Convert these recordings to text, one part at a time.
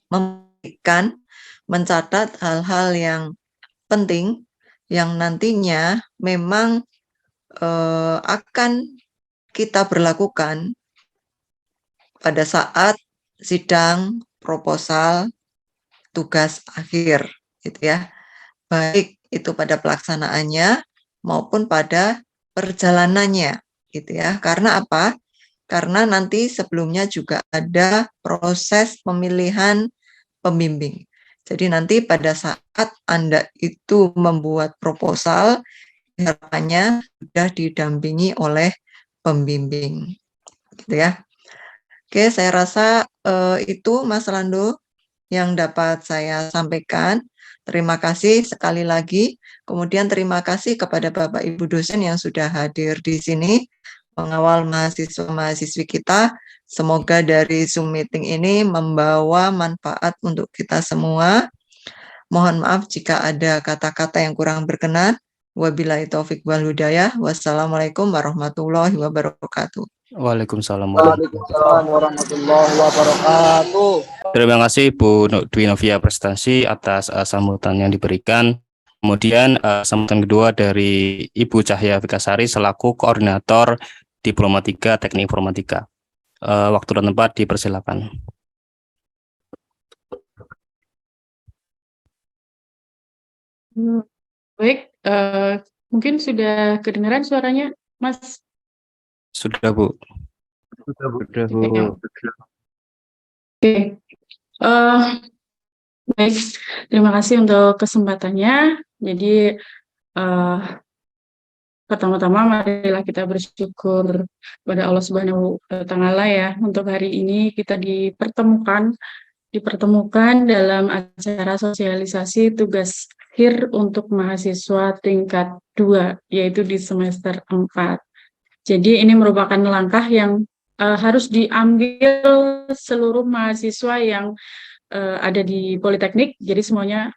memberikan, mencatat hal-hal yang penting yang nantinya memang akan kita berlakukan pada saat sidang proposal tugas akhir, gitu ya. Baik itu pada pelaksanaannya maupun pada perjalanannya, gitu ya. Karena apa? Karena nanti sebelumnya juga ada proses pemilihan pembimbing. Jadi nanti pada saat Anda itu membuat proposal, harapannya sudah didampingi oleh pembimbing, gitu ya. Oke, saya rasa itu Mas Rando yang dapat saya sampaikan. Terima kasih sekali lagi. Kemudian terima kasih kepada Bapak Ibu dosen yang sudah hadir di sini mengawal mahasiswa-mahasiswi kita. Semoga dari Zoom meeting ini membawa manfaat untuk kita semua. Mohon maaf jika ada kata-kata yang kurang berkenan. Wabillahi taufik wal hidayah. Wassalamualaikum warahmatullahi wabarakatuh. Waalaikumsalam warahmatullahi wabarakatuh. Terima kasih Bu Dwi Novia Prestasi atas sambutan yang diberikan. Kemudian sambutan kedua dari Ibu Cahya Fikasari selaku Koordinator Diplomatika Teknik Informatika. Waktu dan tempat dipersilakan. Baik, mungkin sudah kedengaran suaranya, Mas? Sudah, Bu. Sudah, Bu. Oke. Baik, terima kasih untuk kesempatannya. Jadi, pertama-tama marilah kita bersyukur kepada Allah Subhanahu wa Ta'ala ya, untuk hari ini kita dipertemukan dalam acara sosialisasi tugas akhir untuk mahasiswa tingkat 2, yaitu di semester 4. Jadi ini merupakan langkah yang harus diambil seluruh mahasiswa yang ada di Politeknik. Jadi semuanya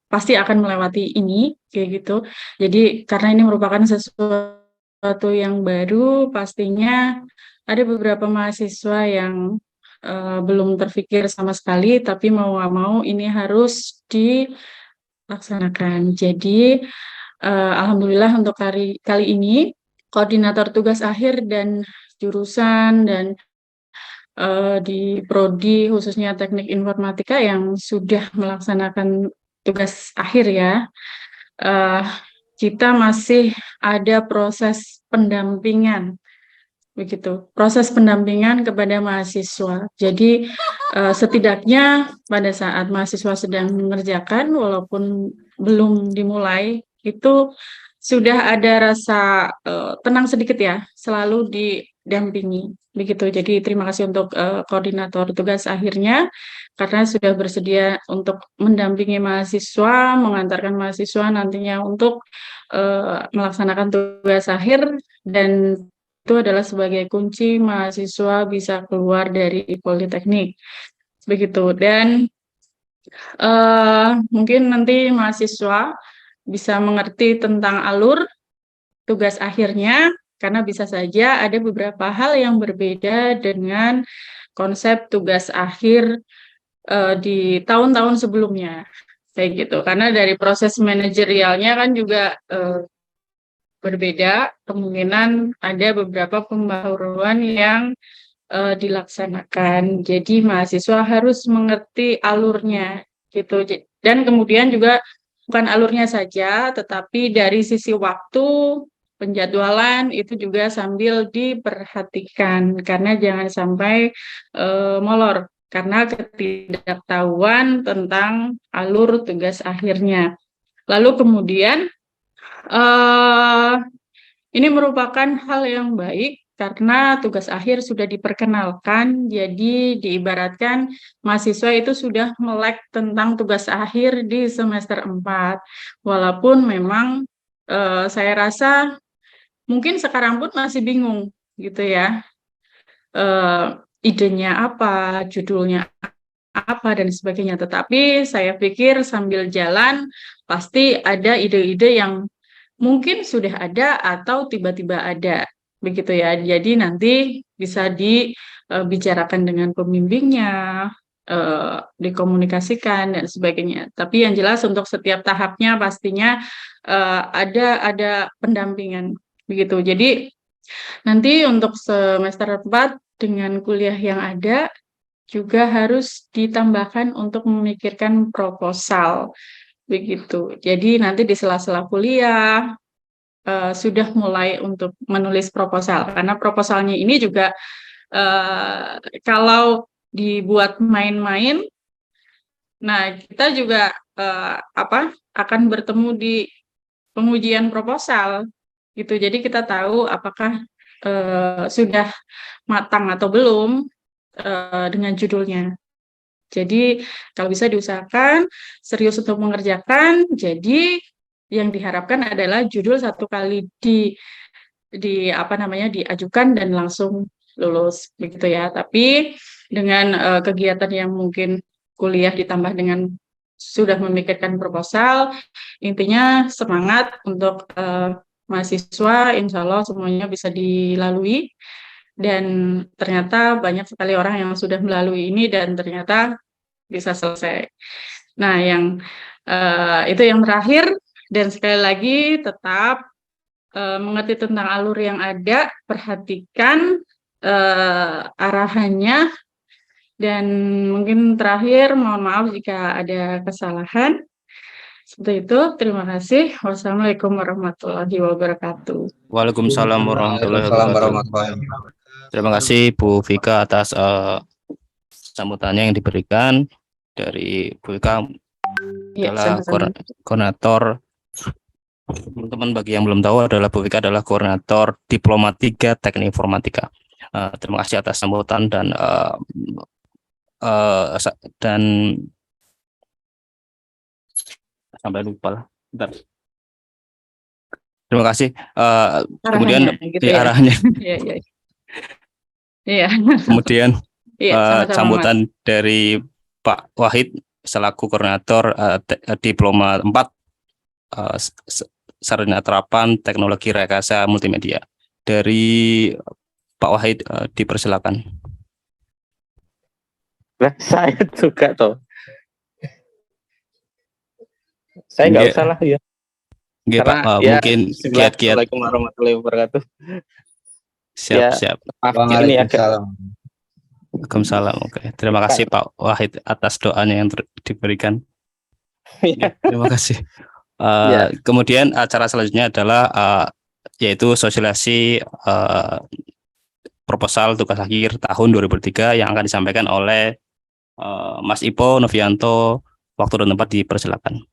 pasti akan melewati ini, kayak gitu. Jadi karena ini merupakan sesuatu yang baru, pastinya ada beberapa mahasiswa yang belum terpikir sama sekali, tapi mau nggak mau ini harus dilaksanakan. Jadi alhamdulillah untuk kali ini koordinator tugas akhir dan jurusan dan di prodi khususnya teknik informatika yang sudah melaksanakan tugas akhir ya, kita masih ada proses pendampingan. Begitu, proses pendampingan kepada mahasiswa. Jadi setidaknya pada saat mahasiswa sedang mengerjakan walaupun belum dimulai, itu sudah ada rasa tenang sedikit ya, selalu didampingi. Begitu. Jadi terima kasih untuk koordinator tugas akhirnya karena sudah bersedia untuk mendampingi mahasiswa, mengantarkan mahasiswa nantinya untuk melaksanakan tugas akhir, dan itu adalah sebagai kunci mahasiswa bisa keluar dari Politeknik. Begitu. Dan mungkin nanti mahasiswa bisa mengerti tentang alur tugas akhirnya, karena bisa saja ada beberapa hal yang berbeda dengan konsep tugas akhir di tahun-tahun sebelumnya. Kayak gitu. Karena dari proses manajerialnya kan juga berbeda, kemungkinan ada beberapa pembaharuan yang dilaksanakan. Jadi mahasiswa harus mengerti alurnya gitu. Dan kemudian juga bukan alurnya saja, tetapi dari sisi waktu, penjadwalan itu juga sambil diperhatikan karena jangan sampai molor karena ketidaktahuan tentang alur tugas akhirnya. Lalu kemudian ini merupakan hal yang baik karena tugas akhir sudah diperkenalkan, jadi diibaratkan mahasiswa itu sudah melek tentang tugas akhir di semester 4. Walaupun memang saya rasa mungkin sekarang pun masih bingung gitu ya, idenya apa, judulnya apa, dan sebagainya. Tetapi saya pikir sambil jalan pasti ada ide-ide yang mungkin sudah ada atau tiba-tiba ada, begitu ya. Jadi nanti bisa dibicarakan dengan pembimbingnya, dikomunikasikan dan sebagainya. Tapi yang jelas untuk setiap tahapnya pastinya ada pendampingan begitu. Jadi nanti untuk semester 4 dengan kuliah yang ada juga harus ditambahkan untuk memikirkan proposal begitu. Jadi nanti di sela-sela kuliah sudah mulai untuk menulis proposal karena proposalnya ini juga kalau dibuat main-main, nah kita juga akan bertemu di pengujian proposal gitu. Jadi kita tahu apakah sudah matang atau belum dengan judulnya. Jadi kalau bisa diusahakan serius untuk mengerjakan. Jadi yang diharapkan adalah judul satu kali diajukan dan langsung lulus begitu ya. Tapi dengan kegiatan yang mungkin kuliah ditambah dengan sudah memikirkan proposal, intinya semangat untuk mahasiswa, insya Allah semuanya bisa dilalui. Dan ternyata banyak sekali orang yang sudah melalui ini dan ternyata bisa selesai. Nah, itu yang terakhir. Dan sekali lagi tetap mengerti tentang alur yang ada, perhatikan arahannya, dan mungkin terakhir mohon maaf jika ada kesalahan. Seperti itu, terima kasih. Wassalamualaikum warahmatullahi wabarakatuh. Waalaikumsalam warahmatullahi Waalaikumsalam wabarakatuh. warahmatullahi wabarakatuh. Terima kasih Bu Vika atas sambutannya yang diberikan. Dari Bu Vika Ya, adalah sama-sama. koordinator. Teman-teman bagi yang belum tahu adalah Bu Vika adalah koordinator Diploma 3 Teknik Informatika. Terima kasih atas sambutan dan sampai lupa lah. Bentar. Terima kasih. Kemudian Arahannya, gitu ya. arahnya. Iya, iya. Iya. Kemudian Iya, sama-sama, Mas. sambutan dari Pak Wahid selaku koordinator Diploma 4 Sarjana Terapan Teknologi Rekayasa Multimedia. Dari Pak Wahid dipersilakan. Lah, saya juga toh. Saya nggak Nggih. usah lah ya. Nggih, Pak, Karena ya, mungkin kiat-kiat. Assalamualaikum warahmatullahi wabarakatuh. Siap. Maaf ini agak Waalaikumsalam. Waalaikumsalam. Oke. Terima kasih Pak Wahid atas doanya yang diberikan. ya, Terima kasih. Ya. Kemudian acara selanjutnya adalah yaitu sosialisasi proposal tugas akhir tahun 2003 yang akan disampaikan oleh Mas Ipo Novianto. Waktu dan tempat dipersilakan.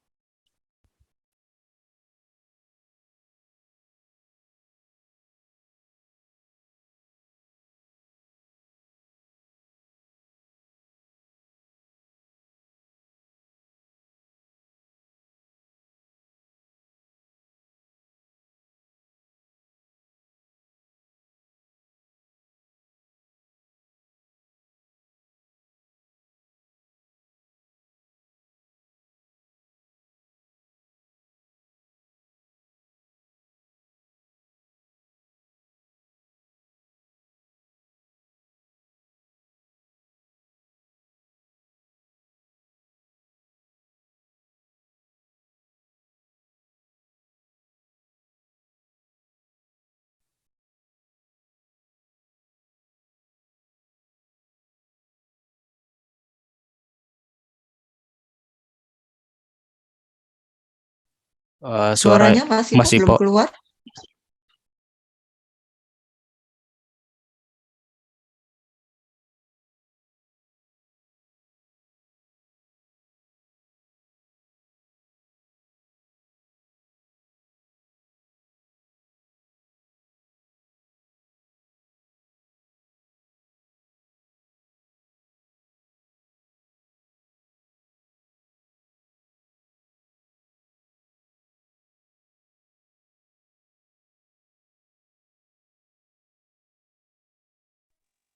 Suaranya masih Mas belum Ipo. keluar.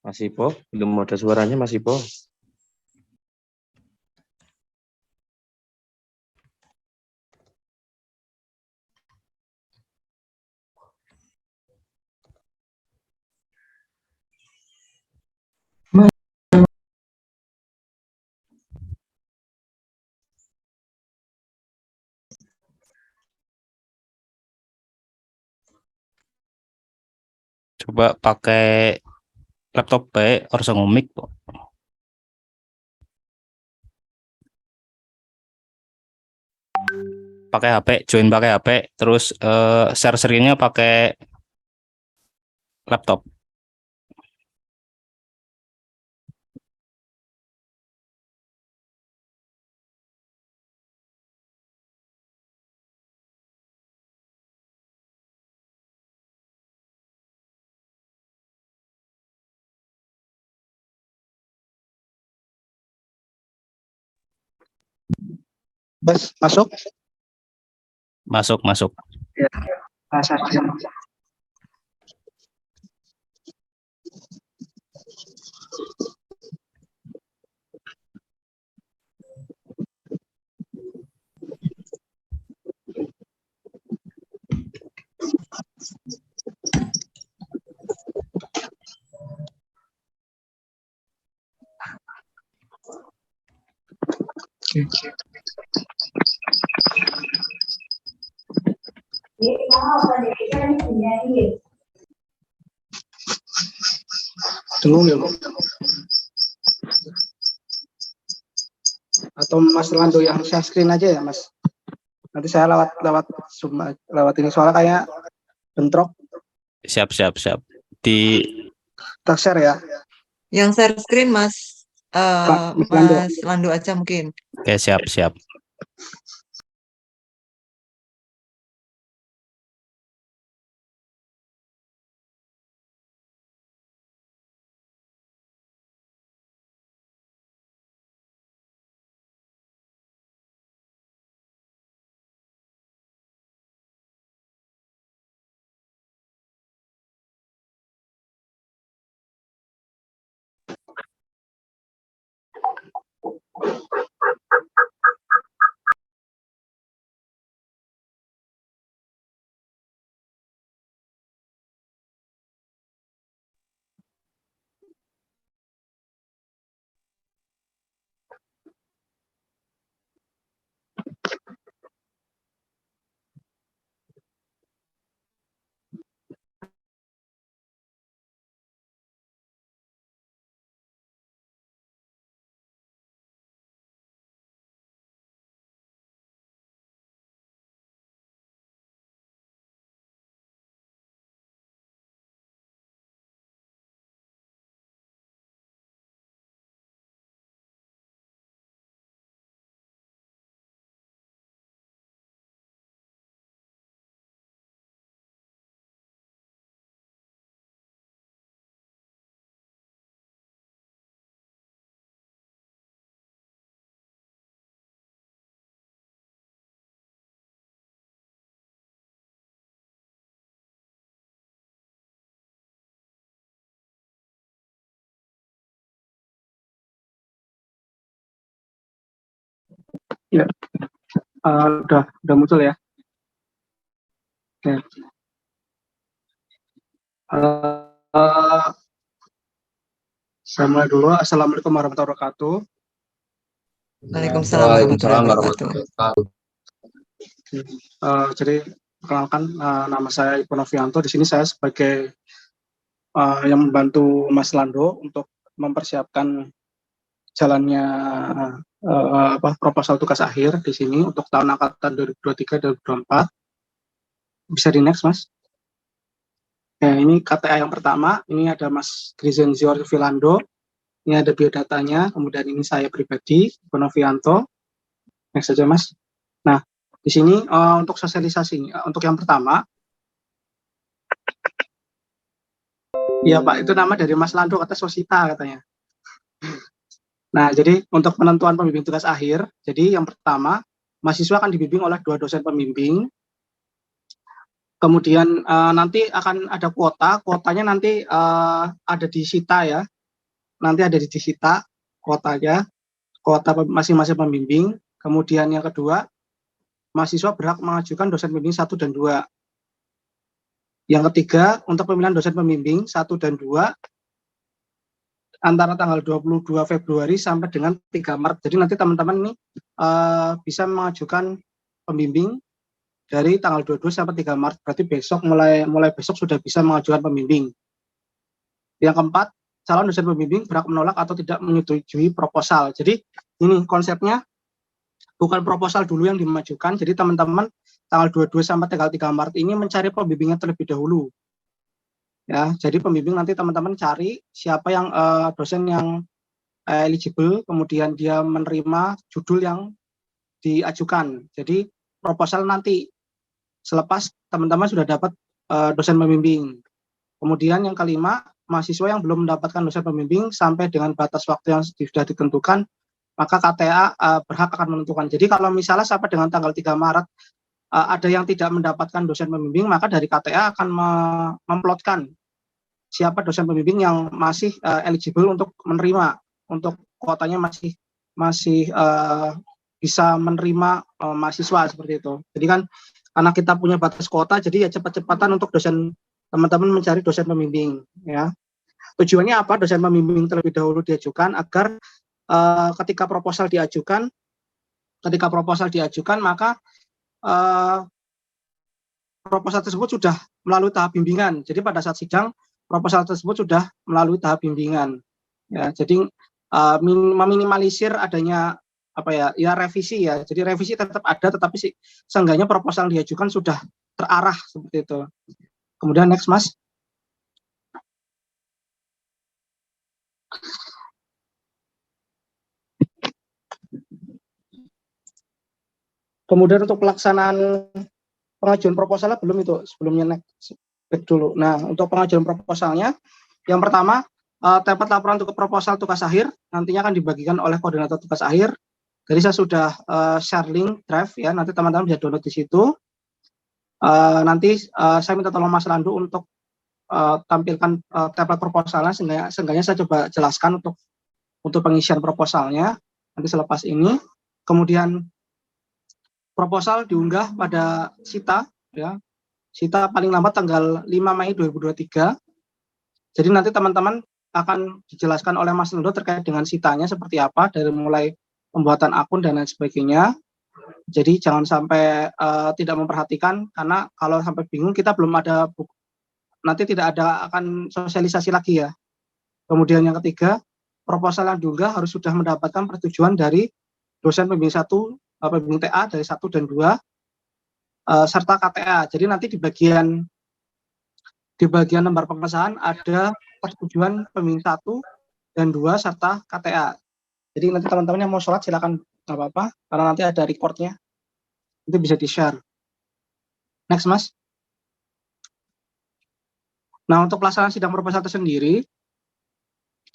Mas Ipo, belum ada suaranya Mas Ipo. Coba pakai laptop baik, harus ngomik, Pak. Pakai HP, join pakai HP, terus share screen-nya pakai laptop. Bas, masuk? Masuk, masuk. Ya, saya. Tunggu ya, Bu. Atau Mas Lando yang share screen aja ya, Mas. Nanti saya lewat Zoom, lewat ini soalnya kayak bentrok. Siap, siap, siap. Di Share ya. Yang share screen Mas Mas Lando. Mas Lando aja mungkin. Oke, siap, siap. Ya, udah muncul ya. Oke. Saya mulai dulu. Assalamualaikum warahmatullahi wabarakatuh. Waalaikumsalam warahmatullahi wabarakatuh. Jadi perkenalkan, nama saya Ibu Novianto. Di sini saya sebagai yang membantu Mas Lando untuk mempersiapkan jalannya proposal tugas akhir di sini untuk tahun angkatan 2023-2024. Bisa di next, Mas. Nah, ini KTA yang pertama. Ini ada Mas Grizenzio Vilando. Ini ada biodatanya. Kemudian ini saya pribadi, Ibu Novianto. Next saja, Mas. Nah, di sini untuk sosialisasi, untuk yang pertama, ya Pak, itu nama dari Mas Lando, kata Sosita katanya. Nah, jadi untuk penentuan pembimbing tugas akhir, jadi yang pertama, mahasiswa akan dibimbing oleh 2 dosen pembimbing. Kemudian nanti akan ada kuotanya nanti ada di Sita ya. Nanti ada di Sita kuotanya, kuota masing-masing pembimbing. Kemudian yang kedua, mahasiswa berhak mengajukan dosen pembimbing 1 dan 2. Yang ketiga, untuk pemilihan dosen pembimbing 1 dan 2 antara tanggal 22 Februari sampai dengan 3 Maret. Jadi nanti teman-teman ini bisa mengajukan pembimbing dari tanggal 22 sampai 3 Maret. Berarti besok mulai besok sudah bisa mengajukan pembimbing. Yang keempat, calon dosen pembimbing berhak menolak atau tidak menyetujui proposal. Jadi ini konsepnya bukan proposal dulu yang dimajukan. Jadi teman-teman tanggal 22 sampai tanggal 3 Maret ini mencari pembimbingnya terlebih dahulu. Ya, jadi pembimbing nanti teman-teman cari siapa yang dosen yang eligible, kemudian dia menerima judul yang diajukan. Jadi proposal nanti selepas teman-teman sudah dapat dosen pembimbing. Kemudian yang kelima, mahasiswa yang belum mendapatkan dosen pembimbing sampai dengan batas waktu yang sudah ditentukan, maka KTA berhak akan menentukan. Jadi kalau misalnya sampai dengan tanggal 3 Maret ada yang tidak mendapatkan dosen pembimbing, maka dari KTA akan memplotkan siapa dosen pembimbing yang masih eligible untuk menerima, untuk kuotanya masih bisa menerima mahasiswa seperti itu. Jadi kan karena kita punya batas kuota, jadi ya cepat-cepatan untuk dosen, teman-teman mencari dosen pembimbing. Ya, tujuannya apa? Dosen pembimbing terlebih dahulu diajukan agar ketika proposal diajukan maka proposal tersebut sudah melalui tahap bimbingan. Jadi pada saat sidang proposal tersebut sudah melalui tahap bimbingan. Ya, jadi meminimalisir adanya revisi ya. Jadi revisi tetap ada, tetapi seenggaknya proposal yang diajukan sudah terarah seperti itu. Kemudian next Mas. Kemudian untuk pelaksanaan pengajuan proposalnya belum itu, sebelumnya next back dulu. Nah, untuk pengajuan proposalnya, yang pertama template laporan untuk proposal tugas akhir nantinya akan dibagikan oleh koordinator tugas akhir. Jadi saya sudah share link drive ya, nanti teman-teman bisa download di situ. Nanti saya minta tolong Mas Landu untuk tampilkan template proposalnya, seenggaknya saya coba jelaskan untuk pengisian proposalnya nanti selepas ini. Kemudian proposal diunggah pada SITA ya. SITA paling lambat tanggal 5 Mei 2023. Jadi nanti teman-teman akan dijelaskan oleh Mas Lendo terkait dengan SITA-nya seperti apa, dari mulai pembuatan akun dan lain sebagainya. Jadi jangan sampai tidak memperhatikan, karena kalau sampai bingung kita belum ada nanti tidak ada akan sosialisasi lagi ya. Kemudian yang ketiga, proposal yang diunggah harus sudah mendapatkan persetujuan dari dosen pembimbing 1, pembimbing TA dari 1 dan 2 serta KTA. Jadi nanti di bagian lembar pengesahan ada persetujuan pembimbing 1 dan 2 serta KTA. Jadi nanti teman-teman yang mau sholat silakan, nggak apa-apa, karena nanti ada recordnya, itu bisa di-share. Next Mas. Nah, untuk pelaksanaan sidang proposal tersendiri,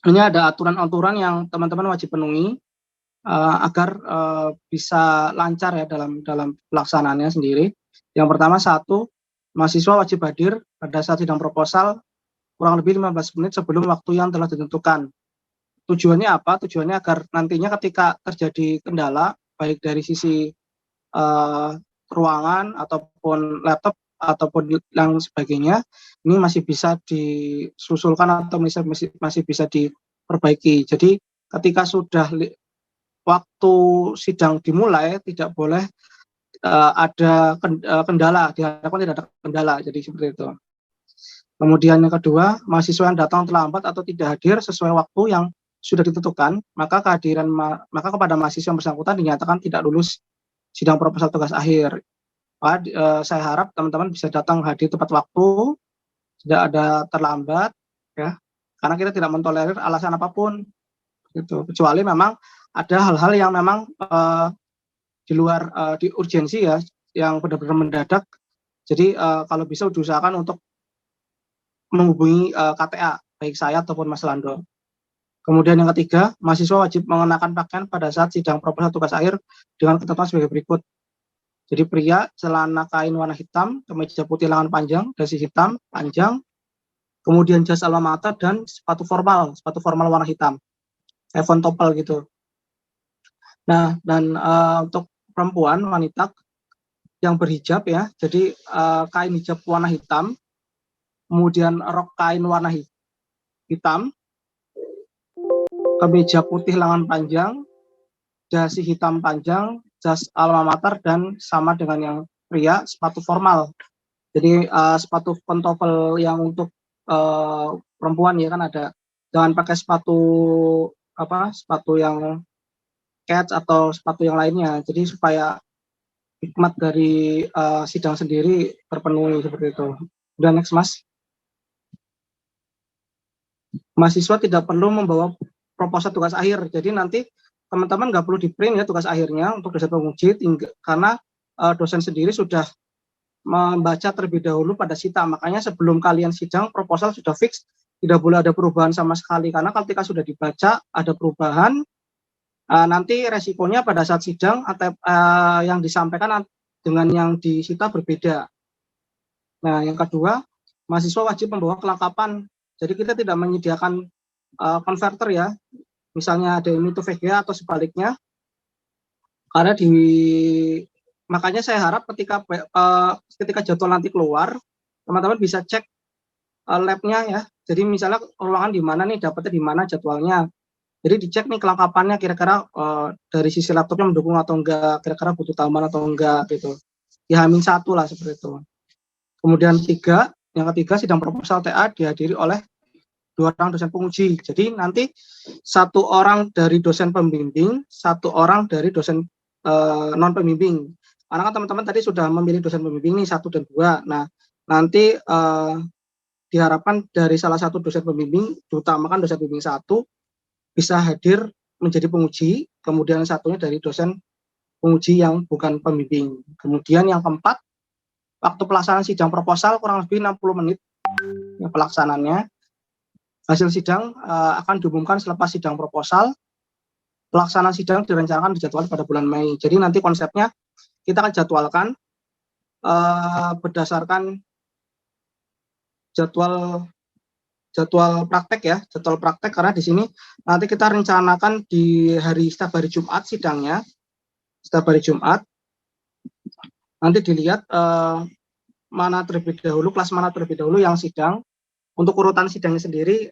ini ada aturan-aturan yang teman-teman wajib penuhi agar bisa lancar ya dalam pelaksanaannya sendiri. Yang pertama, 1, mahasiswa wajib hadir pada saat sidang proposal kurang lebih 15 menit sebelum waktu yang telah ditentukan. Tujuannya apa? Tujuannya agar nantinya ketika terjadi kendala, baik dari sisi ruangan ataupun laptop ataupun yang sebagainya, ini masih bisa disusulkan atau masih bisa diperbaiki. Jadi ketika sudah waktu sidang dimulai, tidak boleh ada kendala, diharapkan tidak ada kendala, jadi seperti itu. Kemudian yang kedua, mahasiswa yang datang terlambat atau tidak hadir sesuai waktu yang sudah ditentukan, maka kepada mahasiswa yang bersangkutan dinyatakan tidak lulus sidang proposal tugas akhir. Saya harap teman-teman bisa datang hadir tepat waktu, tidak ada terlambat, ya, karena kita tidak mentolerir alasan apapun, gitu. Kecuali memang ada hal-hal yang memang di luar di urgensi ya, yang benar-benar mendadak. Jadi kalau bisa diusahakan untuk menghubungi KTA, baik saya ataupun Mas Lando. Kemudian yang ketiga, mahasiswa wajib mengenakan pakaian pada saat sidang proposal tugas akhir dengan ketentuan sebagai berikut. Jadi pria celana kain warna hitam, kemeja putih lengan panjang, dasi hitam panjang, kemudian jas alma mater dan sepatu formal warna hitam, Evon Topel gitu. Nah, dan untuk perempuan, wanita yang berhijab ya, jadi kain hijab warna hitam, kemudian rok kain warna hitam, kemeja putih lengan panjang, dasi hitam panjang, jas alma mater, dan sama dengan yang pria, sepatu formal. Jadi sepatu pentofel yang untuk perempuan ya kan ada, jangan pakai sepatu yang cats atau sepatu yang lainnya. Jadi supaya hikmat dari sidang sendiri terpenuhi seperti itu. Udah next Mas. Mahasiswa tidak perlu membawa proposal tugas akhir. Jadi nanti teman-teman nggak perlu di print ya tugas akhirnya untuk dosen penguji karena dosen sendiri sudah membaca terlebih dahulu pada sita. Makanya sebelum kalian sidang proposal sudah fix, tidak boleh ada perubahan sama sekali karena ketika sudah dibaca ada perubahan, nanti resikonya pada saat sidang atau yang disampaikan dengan yang disita berbeda. Nah, yang kedua, mahasiswa wajib membawa kelengkapan. Jadi kita tidak menyediakan konverter ya, misalnya DMI to VGA atau sebaliknya, karena makanya saya harap ketika jadwal nanti keluar, teman-teman bisa cek labnya ya. Jadi misalnya ruangan di mana nih, dapatnya di mana jadwalnya. Jadi dicek nih kelengkapannya kira-kira dari sisi laptopnya mendukung atau enggak, kira-kira butuh tambahan atau enggak gitu. Ya H-1 lah seperti itu. Kemudian yang ketiga sidang proposal TA dihadiri oleh 2 orang dosen penguji. Jadi nanti 1 orang dari dosen pembimbing, 1 orang dari dosen non pembimbing. Karena kan teman-teman tadi sudah memilih dosen pembimbing nih 1 dan 2. Nah, nanti diharapkan dari salah satu dosen pembimbing, diutamakan dosen pembimbing 1 bisa hadir menjadi penguji, kemudian satunya dari dosen penguji yang bukan pembimbing. Kemudian yang keempat, waktu pelaksanaan sidang proposal kurang lebih 60 menit ya, pelaksanaannya. Hasil sidang akan diumumkan selepas sidang proposal. Pelaksanaan sidang direncanakan dijadwalkan pada bulan Mei. Jadi nanti konsepnya kita akan jadwalkan berdasarkan jadwal praktek ya, jadwal praktek karena di sini nanti kita rencanakan di setiap hari Jumat sidangnya, setiap hari Jumat. Nanti dilihat mana terlebih dahulu, kelas mana terlebih dahulu yang sidang. Untuk urutan sidangnya sendiri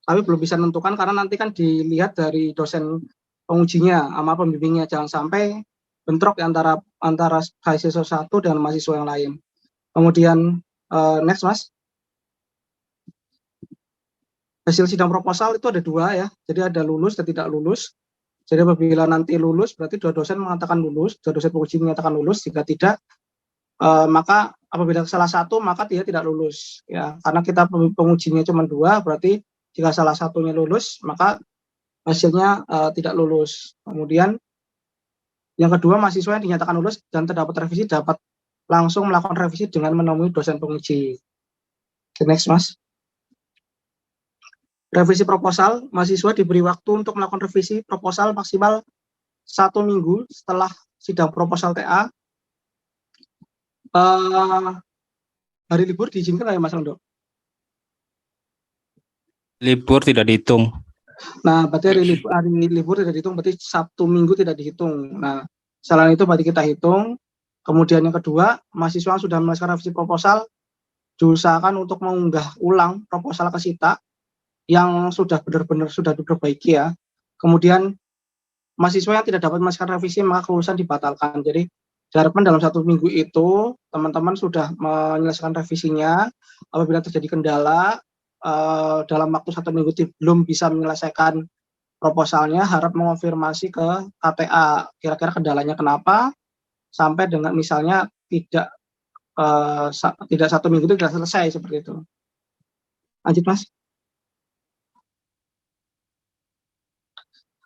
kami belum bisa menentukan karena nanti kan dilihat dari dosen pengujinya sama pembimbingnya, jangan sampai bentrok antara mahasiswa satu dan mahasiswa yang lain. Kemudian next Mas. Hasil sidang proposal itu ada 2 ya, jadi ada lulus dan tidak lulus. Jadi apabila nanti lulus berarti 2 dosen mengatakan lulus, 2 dosen penguji menyatakan lulus. Jika tidak, maka apabila salah satu maka dia tidak lulus ya, karena kita pengujinya cuma 2, berarti jika salah satunya lulus maka hasilnya tidak lulus. Kemudian yang kedua, mahasiswa yang dinyatakan lulus dan terdapat revisi dapat langsung melakukan revisi dengan menemui dosen penguji. Okay, next Mas. Revisi proposal, mahasiswa diberi waktu untuk melakukan revisi proposal maksimal 1 minggu setelah sidang proposal TA. Hari libur diizinkan nggak ya Mas Rondo? Libur tidak dihitung. Nah, berarti hari libur tidak dihitung, berarti Sabtu Minggu tidak dihitung. Nah, selain itu berarti kita hitung. Kemudian yang kedua, mahasiswa yang sudah melaksanakan revisi proposal diusahakan untuk mengunggah ulang proposal ke Sita yang sudah benar-benar sudah diperbaiki ya. Kemudian mahasiswa yang tidak dapat melaksanakan revisi maka kelulusan dibatalkan. Jadi diharapkan dalam 1 minggu itu teman-teman sudah menyelesaikan revisinya. Apabila terjadi kendala dalam waktu 1 minggu belum bisa menyelesaikan proposalnya, harap mengonfirmasi ke KTA kira-kira kendalanya kenapa, sampai dengan misalnya tidak 1 minggu itu tidak selesai seperti itu. Lanjut Mas.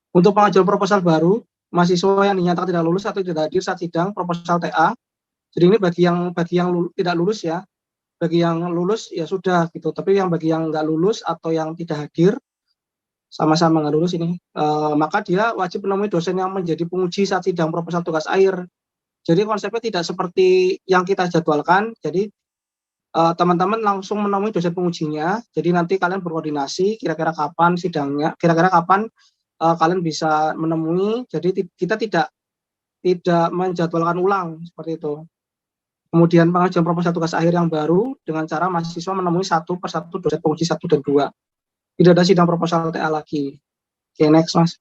Untuk pengajuan proposal baru, mahasiswa yang dinyatakan tidak lulus atau tidak hadir saat sidang proposal TA. Jadi ini bagi yang tidak lulus ya. Bagi yang lulus ya sudah gitu. Tapi yang bagi yang nggak lulus atau yang tidak hadir, sama-sama nggak lulus ini, maka dia wajib menemui dosen yang menjadi penguji saat sidang proposal tugas akhir. Jadi konsepnya tidak seperti yang kita jadwalkan. Jadi teman-teman langsung menemui dosen pengujinya. Jadi nanti kalian berkoordinasi kira-kira kapan sidangnya, kira-kira kapan kalian bisa menemui. Jadi kita tidak menjadwalkan ulang seperti itu. Kemudian pengajuan proposal tugas akhir yang baru dengan cara mahasiswa menemui 1 persatu dosen penguji 1 dan 2. Tidak ada sidang proposal TA lagi. Oke, next Mas.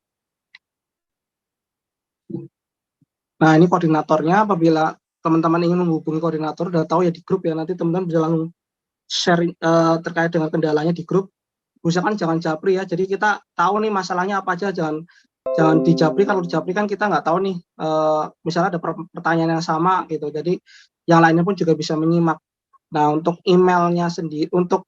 Nah, ini koordinatornya. Apabila teman-teman ingin menghubungi koordinator, udah tahu ya di grup ya, nanti teman-teman bisa langsung sharing terkait dengan kendalanya di grup, usahakan jangan japri ya. Jadi kita tahu nih masalahnya apa aja, jangan dijapri. Kalau dijapri kan kita nggak tahu nih, misalnya ada pertanyaan yang sama gitu. Jadi yang lainnya pun juga bisa menyimak. Nah, untuk emailnya sendiri, untuk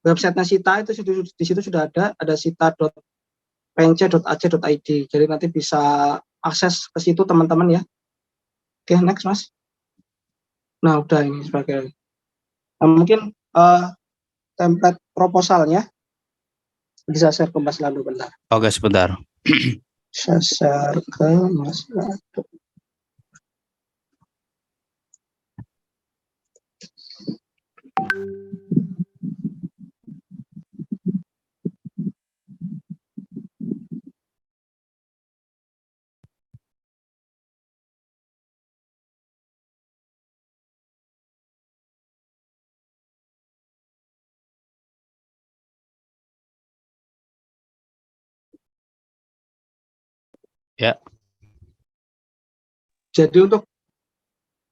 websitenya Sita itu di situ sudah ada sita.pnc.ac.id. Jadi nanti bisa akses ke situ teman-teman ya. Oke, next Mas. Nah, udah ini sebagai mungkin template proposalnya bisa share ke Mas Lando bentar. Oke, sebentar. Saya share ke Mas Lando. Ya. Jadi untuk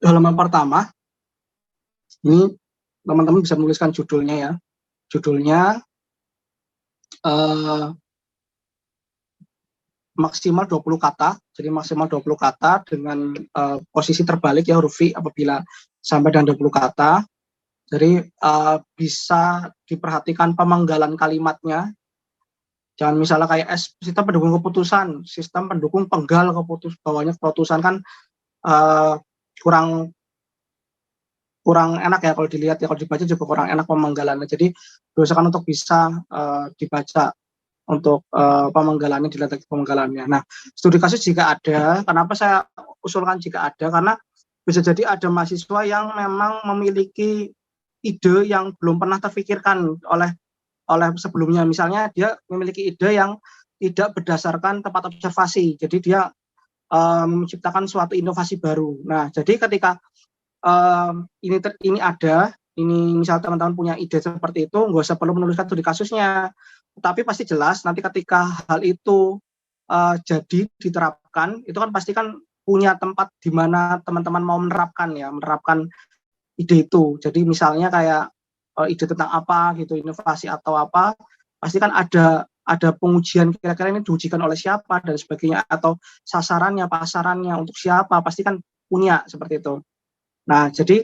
halaman pertama, ini teman-teman bisa menuliskan judulnya ya. Judulnya maksimal 20 kata. Jadi maksimal 20 kata dengan posisi terbalik ya, huruf V apabila sampai dengan 20 kata. Jadi bisa diperhatikan pemenggalan kalimatnya. Jangan misalnya kayak sistem pendukung keputusan, sistem pendukung penggal bawahnya keputusan kan kurang enak ya kalau dilihat ya, kalau dibaca juga kurang enak pemenggalannya. Jadi berusahakan untuk bisa dibaca untuk pemenggalannya, dilihat lagi pemenggalannya. Nah, studi kasus jika ada, kenapa saya usulkan jika ada, karena bisa jadi ada mahasiswa yang memang memiliki ide yang belum pernah terfikirkan oleh sebelumnya. Misalnya dia memiliki ide yang tidak berdasarkan tempat observasi, jadi dia menciptakan suatu inovasi baru. Nah, jadi ketika ini ada, ini misal teman-teman punya ide seperti itu, nggak usah perlu menuliskan studi kasusnya, tapi pasti jelas nanti ketika hal itu jadi diterapkan, itu kan pasti kan punya tempat di mana teman-teman mau menerapkan ide itu. Jadi misalnya kayak ide tentang apa gitu, inovasi atau apa, pasti kan ada pengujian kira-kira ini diujikan oleh siapa dan sebagainya, atau sasarannya, pasarannya untuk siapa, pasti kan punya seperti itu. Nah, jadi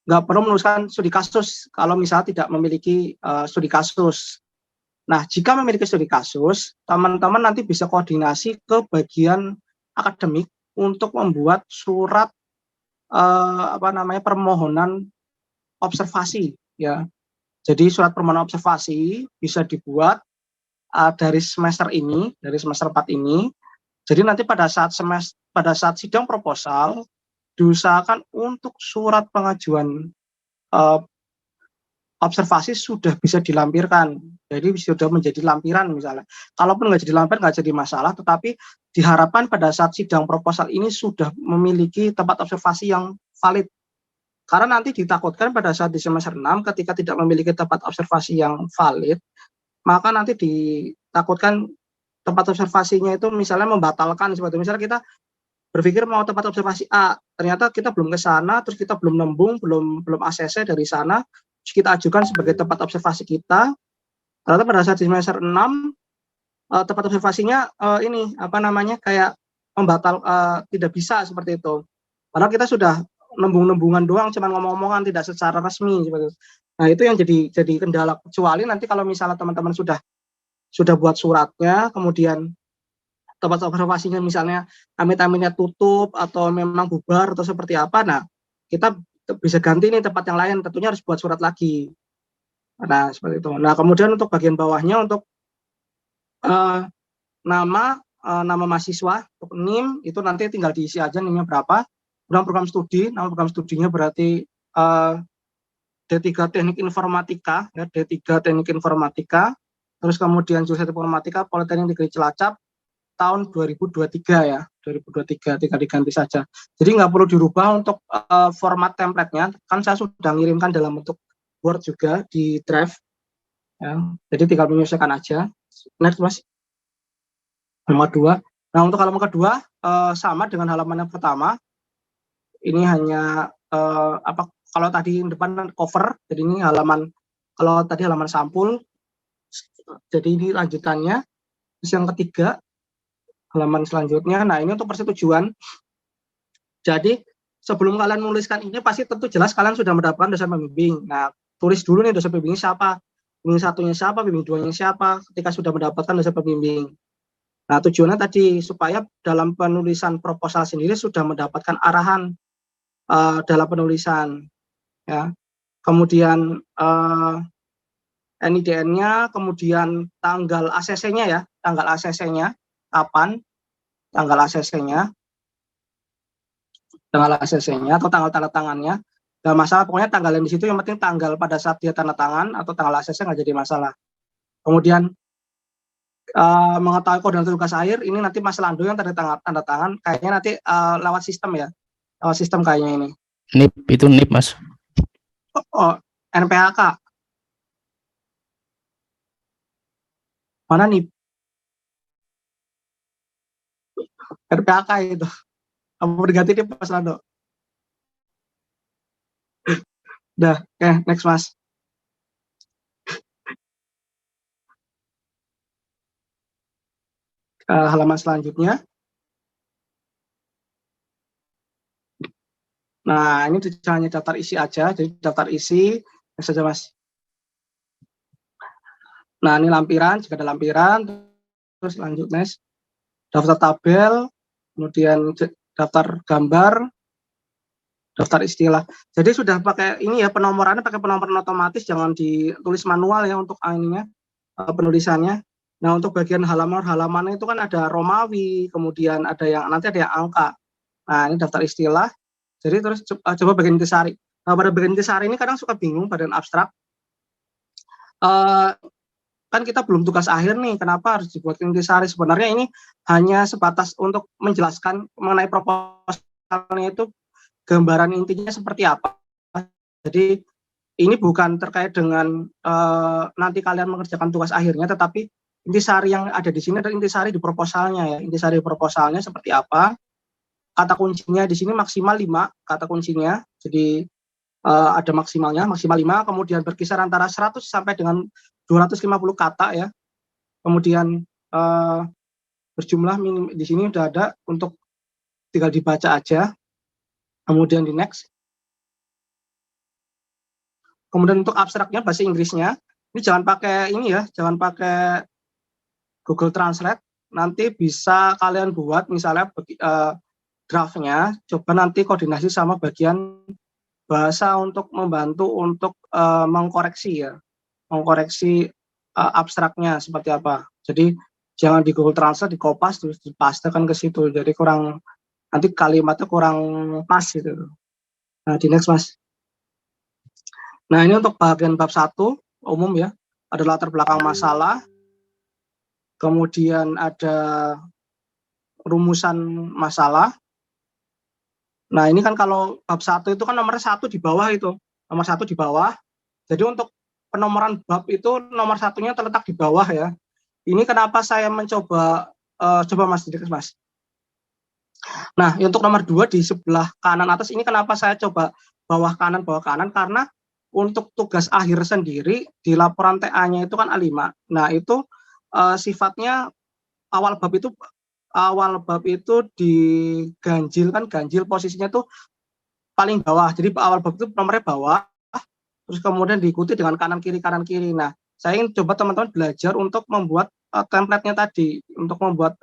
nggak perlu menuliskan studi kasus kalau misalnya tidak memiliki studi kasus. Nah, jika memiliki studi kasus, teman-teman nanti bisa koordinasi ke bagian akademik untuk membuat surat permohonan observasi ya. Jadi surat permohonan observasi bisa dibuat dari semester 4 ini. Jadi nanti pada saat sidang proposal diusahakan untuk surat pengajuan observasi sudah bisa dilampirkan. Jadi sudah menjadi lampiran misalnya. Kalaupun nggak jadi lampiran nggak jadi masalah, tetapi diharapkan pada saat sidang proposal ini sudah memiliki tempat observasi yang valid. Karena nanti ditakutkan pada saat di semester 6 ketika tidak memiliki tempat observasi yang valid, maka nanti ditakutkan tempat observasinya itu misalnya membatalkan seperti misalnya kita berpikir mau tempat observasi A, ternyata kita belum ke sana, terus kita belum nembung, belum ACC dari sana, terus kita ajukan sebagai tempat observasi kita. Ternyata pada saat di semester 6 tempat observasinya kayak membatal, tidak bisa seperti itu. Padahal kita sudah nembung-nembungan doang, cuman ngomong-ngomongan, tidak secara resmi seperti itu. Nah, itu yang jadi kendala, kecuali nanti kalau misalnya teman-teman sudah buat suratnya, kemudian tempat observasinya misalnya amit-amitnya tutup atau memang bubar atau seperti apa, nah kita bisa ganti nih tempat yang lain, tentunya harus buat surat lagi. Nah, seperti itu. Nah, kemudian untuk bagian bawahnya untuk nama mahasiswa, untuk NIM itu nanti tinggal diisi aja NIM-nya berapa. Kemudian program studi, nama program studinya berarti D3 Teknik Informatika, ya, D3 Teknik Informatika. Terus kemudian jurusan Informatika Politeknik Negeri Cilacap tahun 2023 ya, 2023 tinggal diganti saja. Jadi nggak perlu dirubah untuk format template-nya, kan saya sudah ngirimkan dalam bentuk Word juga di Drive. Ya. Jadi tinggal menyesuaikan aja. Next Mas. Halaman kedua. Nah, untuk halaman kedua sama dengan halaman yang pertama. Ini hanya kalau tadi depan cover, jadi ini halaman, kalau tadi halaman sampul, jadi ini lanjutannya. Terus yang ketiga, halaman selanjutnya, nah ini untuk persetujuan. Jadi sebelum kalian menuliskan ini pasti tentu jelas kalian sudah mendapatkan dosen pembimbing. Nah, tulis dulu nih dosen pembimbingnya siapa, pembimbing satunya siapa, pembimbing duanya siapa, ketika sudah mendapatkan dosen pembimbing. Nah, tujuannya tadi supaya dalam penulisan proposal sendiri sudah mendapatkan arahan dalam penulisan, ya. Kemudian NIDN-nya, kemudian tanggal ACC-nya ya, tanggal ACC-nya kapan, tanggal ACC-nya, atau tanggal tanda tangannya. Gak masalah, pokoknya tanggal yang di situ, yang penting tanggal pada saat dia tanda tangan atau tanggal ACC nggak jadi masalah. Kemudian mengetahui koordinat tugas akhir, ini nanti Mas Lando yang tanda tangan, kayaknya nanti lewat sistem ya, lewat sistem kayaknya ini. NIP, itu NIP Mas. Oh, NPHK. Mana nih? RPHK itu. Apa berganti nih Mas Lando? Udah, oke, next Mas. Halaman selanjutnya. Nah, ini hanya daftar isi aja, jadi daftar isi saja Mas. Nah, ini lampiran, jika ada lampiran, terus lanjut Mas. Daftar tabel, kemudian daftar gambar, daftar istilah. Jadi sudah pakai ini ya, penomorannya pakai penomoran otomatis, jangan ditulis manual ya untuk ininya, penulisannya. Nah, untuk bagian halaman-halamannya itu kan ada Romawi, kemudian ada yang nanti ada yang angka. Nah, ini daftar istilah. Jadi terus coba bagian intisari. Nah, pada bagian intisari ini kadang suka bingung badan abstrak. Kan kita belum tugas akhir nih, kenapa harus dibuat intisari? Sebenarnya ini hanya sebatas untuk menjelaskan mengenai proposalnya itu, gambaran intinya seperti apa. Jadi ini bukan terkait dengan nanti kalian mengerjakan tugas akhirnya, tetapi intisari yang ada di sini adalah intisari di proposalnya ya. Intisari proposalnya seperti apa? Kata kuncinya di sini maksimal 5 kata kuncinya. Jadi ada maksimal 5, kemudian berkisar antara 100 sampai dengan 250 kata ya. Kemudian berjumlah minim di sini udah ada, untuk tinggal dibaca aja. Kemudian di next. Kemudian untuk abstraknya bahasa Inggrisnya, ini jangan pakai ini ya, jangan pakai Google Translate. Nanti bisa kalian buat misalnya draftnya, coba nanti koordinasi sama bagian bahasa untuk membantu untuk mengkoreksi ya, mengkoreksi abstraknya seperti apa. Jadi jangan di Google Translate di kopas terus dipastekan ke situ, jadi kurang, nanti kalimatnya kurang pas gitu. Nah, di next Mas. Nah, ini untuk bagian bab 1 umum ya, ada latar belakang masalah, kemudian ada rumusan masalah. Nah, ini kan kalau bab 1 itu kan nomor 1 di bawah itu, nomor 1 di bawah. Jadi untuk penomoran bab itu nomor 1-nya terletak di bawah ya. Ini kenapa saya mencoba, coba Mas, Mas. Nah, untuk nomor 2 di sebelah kanan atas ini kenapa saya coba bawah kanan, karena untuk tugas akhir sendiri di laporan TA-nya itu kan A5. Nah, itu sifatnya awal bab itu diganjil, kan ganjil posisinya tuh paling bawah. Jadi awal bab itu nomornya bawah, terus kemudian diikuti dengan kanan kiri. Nah, saya ingin coba teman-teman belajar untuk membuat template-nya tadi, untuk membuat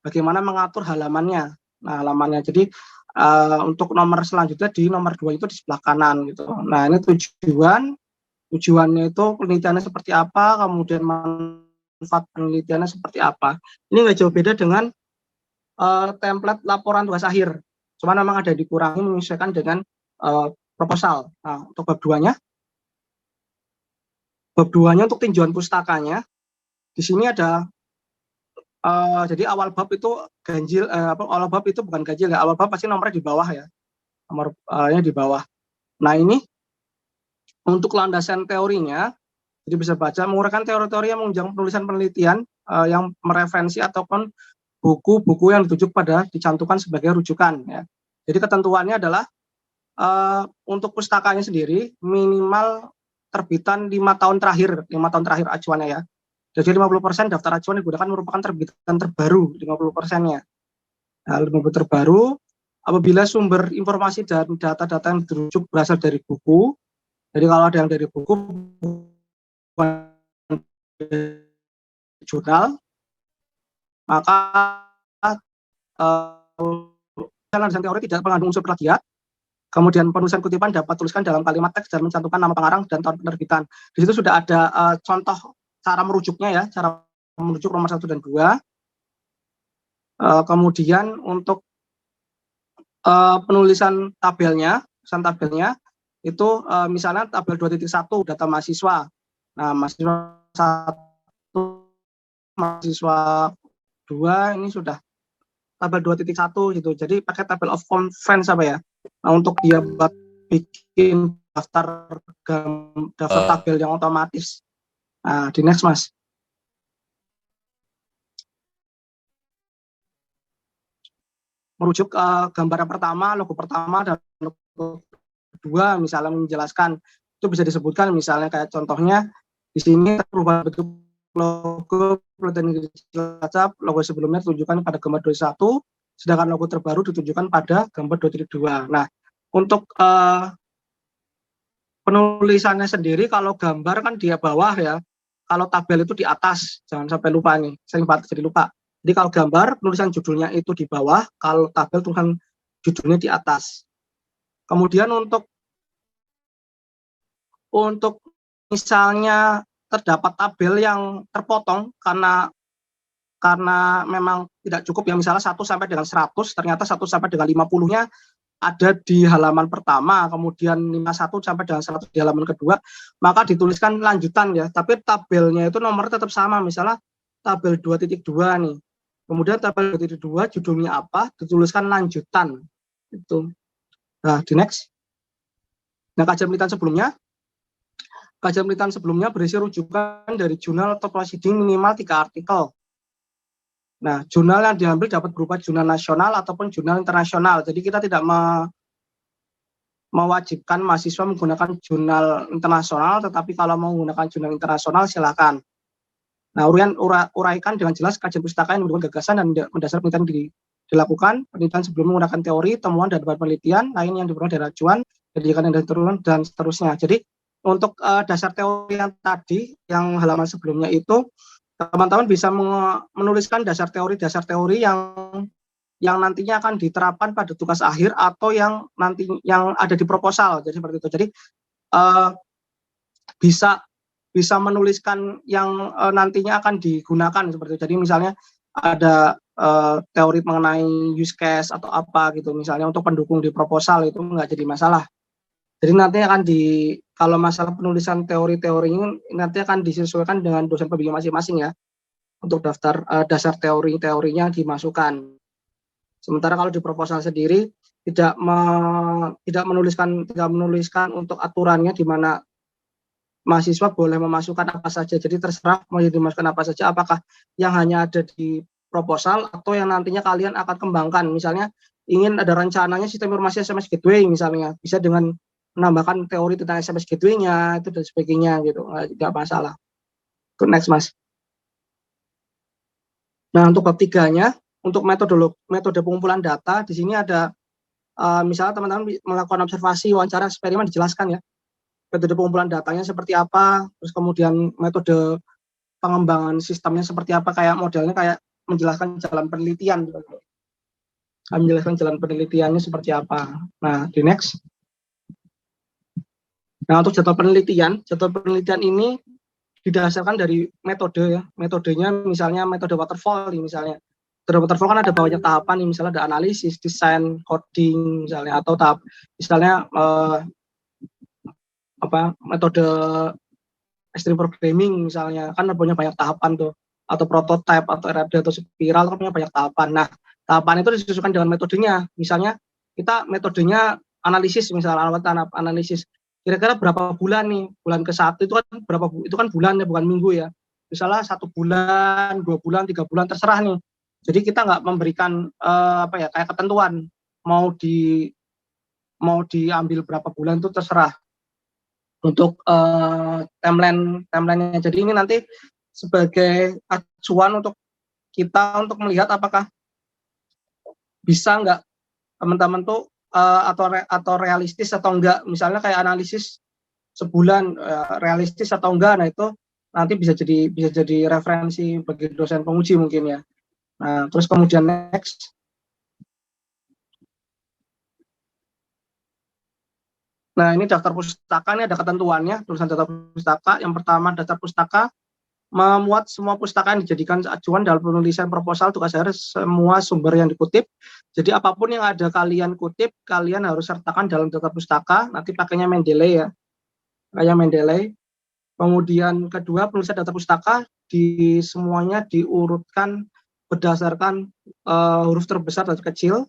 bagaimana mengatur halamannya. Nah, halamannya. Jadi untuk nomor selanjutnya di nomor 2 itu di sebelah kanan gitu. Nah, ini tujuannya itu penelitiannya seperti apa, kemudian manfaat penelitiannya seperti apa. Ini nggak jauh beda dengan template laporan tugas akhir. Cuma memang ada dikurangi menyesuaikan dengan proposal. Nah, untuk bab 2-nya untuk tinjauan pustakanya, di sini ada jadi awal bab itu ganjil, awal bab itu bukan ganjil ya, awal bab pasti nomornya di bawah ya, nomornya di bawah. Nah, ini untuk landasan teorinya, jadi bisa baca menguraikan teori-teori yang menunjang penulisan penelitian yang mereferensi ataupun buku-buku yang dicantumkan sebagai rujukan ya. Jadi ketentuannya adalah untuk pustakanya sendiri minimal terbitan 5 tahun terakhir acuannya ya. Jadi 50% daftar acuan digunakan merupakan terbitan terbaru 50%-nya. Nah, 50 terbaru apabila sumber informasi dan data-data yang dirujuk berasal dari buku. Jadi kalau ada yang dari buku bukan jurnal, maka penulisan teori tidak mengandung unsur plagiat. Kemudian penulisan kutipan dapat tuliskan dalam kalimat teks dan mencantumkan nama pengarang dan tahun penerbitan. Di situ sudah ada contoh cara merujuknya ya, cara merujuk nomor 1 dan 2. Kemudian untuk penulisan tabelnya itu misalnya tabel 2.1 data mahasiswa. Nah, mahasiswa 1, mahasiswa 2 ini sudah tabel 2.1 gitu. Jadi pakai tabel of conference apa ya? Nah, untuk dia buat bikin daftar tabel yang otomatis. Nah, di next Mas. Merujuk gambar pertama, logo pertama dan logo kedua misalnya menjelaskan, itu bisa disebutkan misalnya kayak contohnya di sini perubahan bentuk logo Cilacap, logo sebelumnya ditunjukkan pada gambar 21, sedangkan logo terbaru ditunjukkan pada gambar 2.2. Nah, untuk penulisannya sendiri kalau gambar kan di bawah ya, kalau tabel itu di atas, jangan sampai lupa nih, sering banget jadi lupa. Jadi kalau gambar penulisan judulnya itu di bawah, kalau tabel tulisan judulnya di atas. Kemudian untuk misalnya terdapat tabel yang terpotong karena memang tidak cukup ya, misalnya 1 sampai dengan 100, ternyata 1 sampai dengan 50-nya ada di halaman pertama, kemudian 51 sampai dengan 100 di halaman kedua, maka dituliskan lanjutan ya, tapi tabelnya itu nomor tetap sama, misalnya tabel 2.2 nih. Kemudian tabel 2.2 judulnya apa, dituliskan lanjutan. Itu. Nah, di next. Nah, kajian penelitian sebelumnya berisi rujukan dari jurnal atau proceeding minimal 3 artikel. Nah, jurnal yang diambil dapat berupa jurnal nasional ataupun jurnal internasional. Jadi kita tidak mewajibkan mahasiswa menggunakan jurnal internasional, tetapi kalau mau menggunakan jurnal internasional silakan. Nah, uraikan dengan jelas kajian pustaka yang mendukung gagasan dan mendasar penelitian dilakukan. Penelitian sebelum menggunakan teori, temuan, dan bahan penelitian lain yang diperoleh dari acuan, pendidikan dan seterusnya. Jadi untuk dasar teori yang tadi, yang halaman sebelumnya itu, teman-teman bisa menuliskan dasar teori yang nantinya akan diterapkan pada tugas akhir atau yang ada di proposal. Jadi seperti itu. Jadi bisa menuliskan yang nantinya akan digunakan seperti itu. Jadi misalnya ada teori mengenai use case atau apa gitu, misalnya untuk pendukung di proposal, itu nggak jadi masalah. Jadi nanti kalau masalah penulisan teori-teori ini nanti akan disesuaikan dengan dosen pembimbing masing-masing ya, untuk daftar dasar teorinya dimasukkan. Sementara kalau di proposal sendiri tidak menuliskan untuk aturannya, di mana mahasiswa boleh memasukkan apa saja. Jadi terserah mau dimasukkan apa saja, apakah yang hanya ada di proposal atau yang nantinya kalian akan kembangkan. Misalnya ingin ada rencananya sistem informasi SMS Gateway misalnya, bisa dengan menambahkan teori tentang SMS Gateway-nya itu dan sebagainya gitu, nggak masalah. Good, next Mas. Nah, untuk bab 3-nya, untuk metode pengumpulan data, di sini ada misalnya teman-teman melakukan observasi, wawancara, eksperimen dijelaskan ya. Metode pengumpulan datanya seperti apa, terus kemudian metode pengembangan sistemnya seperti apa, kayak modelnya kayak menjelaskan jalan penelitian. Menjelaskan jalan penelitiannya seperti apa. Nah, di next. Nah, untuk jadwal penelitian ini didasarkan dari metode ya. Metodenya misalnya metode waterfall nih misalnya. Metode waterfall kan ada banyak tahapan nih, misalnya ada analisis, desain, coding misalnya, atau tahap misalnya metode extreme programming misalnya, kan punya banyak tahapan tuh, atau prototype atau RFD atau spiral kan punya banyak tahapan. Nah, tahapan itu disesuaikan dengan metodenya. Misalnya kita metodenya analisis, misalnya analisis kira-kira berapa bulan nih, bulan ke-1 itu kan itu kan bulan ya, bukan minggu ya. Misalnya 1 bulan, 2 bulan, 3 bulan, terserah nih. Jadi kita nggak memberikan kayak ketentuan mau di mau diambil berapa bulan itu terserah untuk timeline-nya. Jadi ini nanti sebagai acuan untuk kita untuk melihat apakah bisa nggak teman-teman tuh atau realistis atau enggak, misalnya kayak analisis sebulan realistis atau enggak. Nah itu nanti bisa jadi referensi bagi dosen penguji mungkin ya. Nah terus kemudian next. Nah ini daftar pustaka, ini ada ketentuannya, tulisan daftar pustaka. Yang pertama, daftar pustaka memuat semua pustaka yang dijadikan acuan dalam penulisan proposal tugas akhir semua sumber yang dikutip. Jadi apapun yang ada kalian kutip, kalian harus sertakan dalam daftar pustaka. Nanti pakainya Mendeley ya, kayak Mendeley. Kemudian kedua, penulisan daftar pustaka di semuanya diurutkan berdasarkan huruf terbesar dan kecil.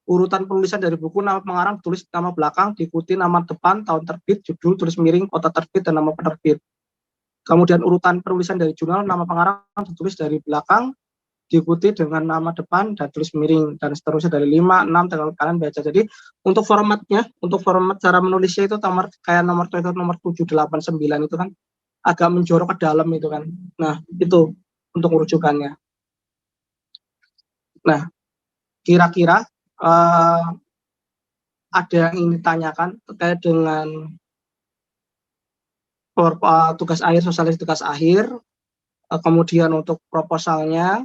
Urutan penulisan dari buku, nama pengarang tulis nama belakang, diikuti nama depan, tahun terbit, judul, tulis miring, kota terbit, dan nama penerbit. Kemudian urutan penulisan dari jurnal, nama pengarang ditulis dari belakang, diikuti dengan nama depan dan tulis miring, dan seterusnya dari 5, 6, tinggal kalian baca. Jadi untuk formatnya, untuk format cara menulisnya itu kayak nomor 7, 8, 9 itu kan agak menjorok ke dalam itu kan. Nah itu untuk rujukannya. Nah kira-kira ada yang ingin ditanyakan terkait dengan tugas akhir, sosialisasi tugas akhir, kemudian untuk proposalnya.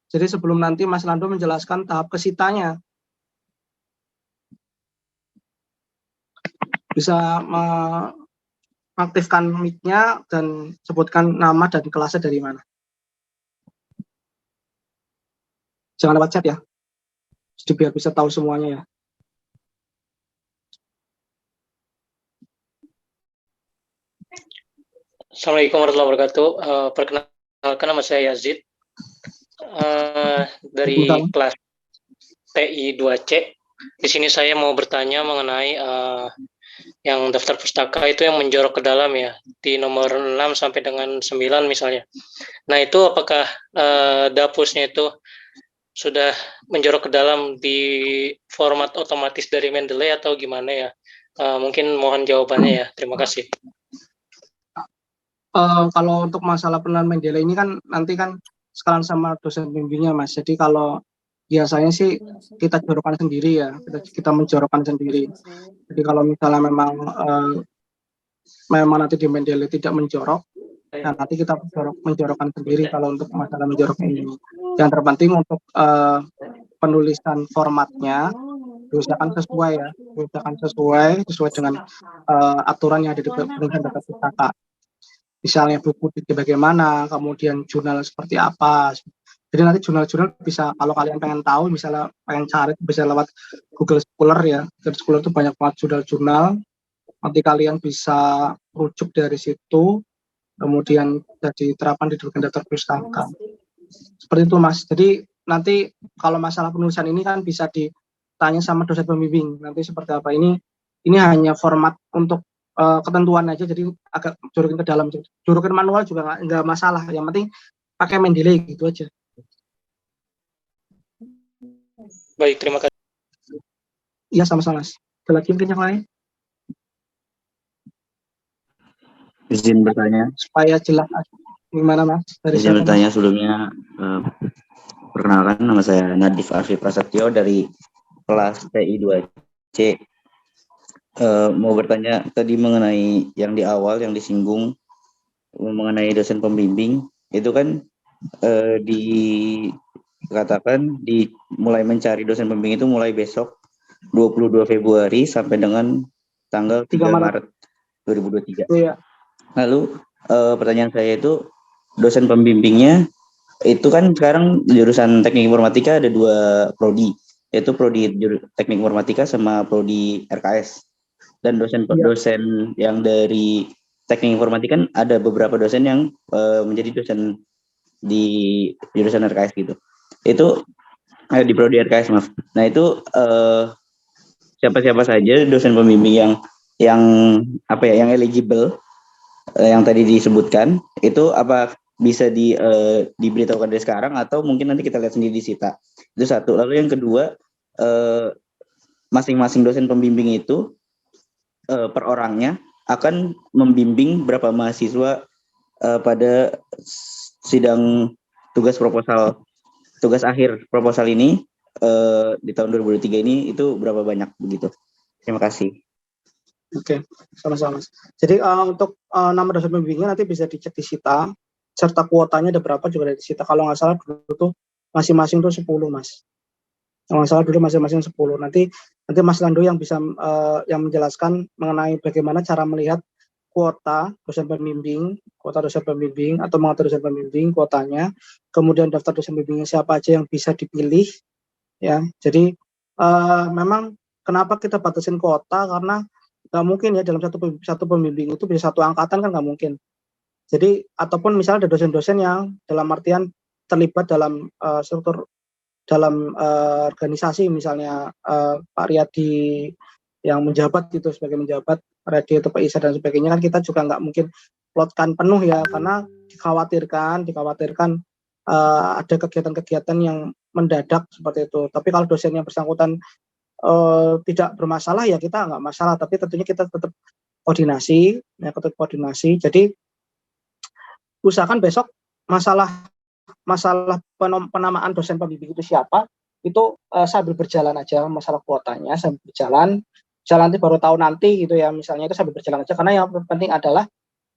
Jadi sebelum nanti Mas Lando menjelaskan tahap kesitanya, bisa mengaktifkan mic-nya dan sebutkan nama dan kelasnya dari mana. Jangan lewat chat ya, jadi biar bisa tahu semuanya ya. Assalamualaikum warahmatullahi wabarakatuh. Perkenalkan nama saya Yazid dari kelas TI 2C. Di sini saya mau bertanya mengenai yang daftar pustaka itu yang menjorok ke dalam ya, di nomor 6 sampai dengan 9 misalnya. Nah itu apakah dapusnya itu sudah menjorok ke dalam di format otomatis dari Mendeley atau gimana ya? Mungkin mohon jawabannya ya. Terima kasih. Kalau untuk masalah penilaian Mendeley ini kan nanti kan sekarang sama dosen bimbingnya Mas. Jadi kalau biasanya sih kita jorokkan sendiri ya, kita menjorokkan sendiri. Jadi kalau misalnya memang nanti di Mendeley tidak menjorok, nah nanti kita menjorokkan sendiri kalau untuk masalah menjorok ini. Yang terpenting untuk penulisan formatnya diusahakan sesuai ya, sesuai dengan aturan yang ada di penulisan daftar pustaka. Misalnya buku bagaimana, kemudian jurnal seperti apa. Jadi nanti jurnal-jurnal bisa, kalau kalian pengen tahu, misalnya pengen cari, bisa lewat Google Scholar ya. Google Scholar itu banyak banget jurnal-jurnal. Nanti kalian bisa rujuk dari situ, kemudian jadi terapan di dokumen daftar pustaka. Seperti itu Mas. Jadi nanti kalau masalah penulisan ini kan bisa ditanya sama dosen pembimbing. Nanti seperti apa ini hanya format untuk ketentuan aja, jadi agak jorokin ke dalam. Jorokin manual juga nggak masalah, yang penting pakai Mendeley gitu aja. Baik, terima kasih. Iya sama-sama Mas. Ada lagi mungkin yang lain? Izin bertanya. Supaya jelas gimana Mas? Izin bertanya sebelumnya. Perkenalkan, nama saya Nadif Arfi Prasetyo dari kelas TI 2C. Mau bertanya tadi mengenai yang di awal yang disinggung mengenai dosen pembimbing itu kan dikatakan mulai mencari dosen pembimbing itu mulai besok 22 Februari sampai dengan tanggal 3 Maret 2023. Iya. Lalu pertanyaan saya itu dosen pembimbingnya itu kan sekarang jurusan Teknik Informatika ada 2 prodi, yaitu prodi Teknik Informatika sama prodi RKS. Dan dosen yang dari Teknik Informatika kan ada beberapa dosen yang menjadi dosen di jurusan RKS gitu. Itu di prodi RKS maaf. Nah itu siapa-siapa saja dosen pembimbing yang eligible yang tadi disebutkan itu apa bisa diberitahukan dari sekarang atau mungkin nanti kita lihat sendiri di Sita. Itu satu. Lalu yang kedua masing-masing dosen pembimbing itu per orangnya akan membimbing berapa mahasiswa pada sidang tugas akhir proposal ini di tahun 2023 ini itu berapa banyak begitu. Terima kasih. Oke, sama-sama. Jadi untuk nama dosen pembimbingnya nanti bisa dicek di Sita, serta kuotanya ada berapa juga ada di Sita. Kalau nggak salah dulu tuh masing-masing tuh 10, Mas. Kalau nggak salah dulu masing-masing 10. Nanti Mas Lando yang bisa yang menjelaskan mengenai bagaimana cara melihat kuota dosen pembimbing atau mengatur dosen pembimbing kuotanya, kemudian daftar dosen pembimbingnya siapa aja yang bisa dipilih, ya. Jadi memang kenapa kita batasin kuota, karena nggak mungkin ya dalam satu pembimbing itu bisa satu angkatan, kan nggak mungkin. Jadi ataupun misalnya ada dosen-dosen yang dalam artian terlibat dalam struktur dalam organisasi, misalnya Pak Riyadi yang menjabat gitu sebagai menjabat radio atau PISA dan sebagainya, kan kita juga nggak mungkin plotkan penuh ya, karena dikhawatirkan ada kegiatan-kegiatan yang mendadak seperti itu. Tapi kalau dosen yang bersangkutan tidak bermasalah ya kita nggak masalah, tapi tentunya kita tetap koordinasi. Jadi usahakan besok masalah penamaan dosen pembimbing itu siapa itu sambil berjalan aja, masalah kuotanya sambil berjalan nanti baru tahu nanti gitu ya, misalnya itu sambil berjalan aja, karena yang penting adalah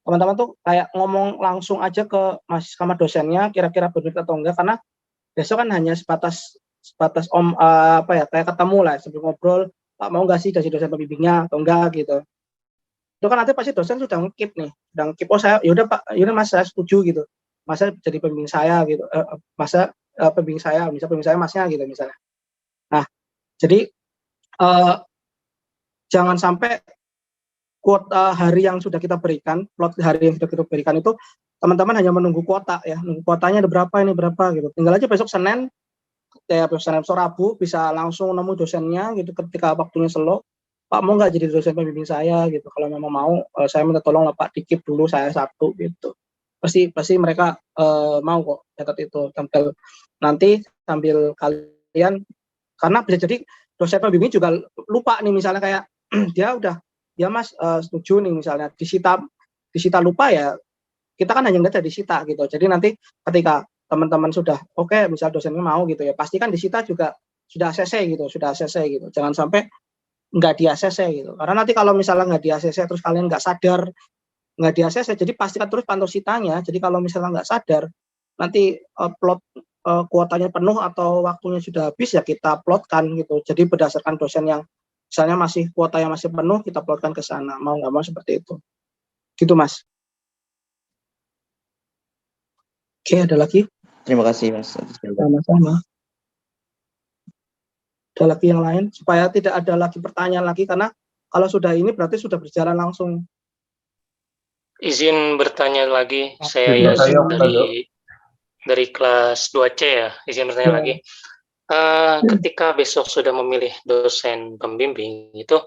teman-teman tuh kayak ngomong langsung aja ke sama dosennya kira-kira benar atau enggak, karena besok kan hanya sebatas kayak ketemu lah sambil ngobrol, Pak mau nggak sih dari dosen pembimbingnya atau enggak gitu. Itu kan nanti pasti dosen sudah ngekip oh saya yaudah Pak, yaudah Mas saya setuju gitu, masa jadi pembimbing saya gitu, pembimbing saya Masnya gitu misalnya. Nah jadi jangan sampai kuota hari yang sudah kita berikan, plot hari yang sudah kita berikan itu teman-teman hanya menunggu kuota ya, nunggu kuotanya ada berapa gitu. Tinggal aja besok Senin, besok Rabu bisa langsung nemu dosennya gitu ketika waktunya slow. Pak mau nggak jadi dosen pembimbing saya gitu, kalau memang mau saya minta tolong lah Pak dikip dulu saya satu gitu. Pasti mereka mau kok catat itu, nanti sambil kalian, karena bisa jadi dosen pembimbing juga lupa nih, misalnya kayak dia udah ya Mas setuju nih misalnya di Sita lupa ya, kita kan hanya ngeliat di Sita gitu. Jadi nanti ketika teman-teman sudah oke, misal dosennya mau gitu ya, pastikan di Sita juga sudah ACC gitu. Jangan sampai nggak di ACC gitu, karena nanti kalau misalnya nggak di ACC terus kalian nggak sadar nggak di ACC, jadi pastikan terus pantau Sitanya. Jadi kalau misalnya nggak sadar nanti plot kuotanya penuh atau waktunya sudah habis ya kita plotkan gitu. Jadi berdasarkan dosen yang misalnya kuota yang masih penuh, kita plotkan ke sana, mau nggak mau seperti itu gitu Mas. Oke, ada lagi? Terima kasih Mas. Sama-sama. Ada lagi yang lain supaya tidak ada lagi pertanyaan lagi, karena kalau sudah ini berarti sudah berjalan langsung. Izin bertanya lagi, saya Yasin dari kelas 2C ya, izin bertanya lagi. Ketika besok sudah memilih dosen pembimbing itu,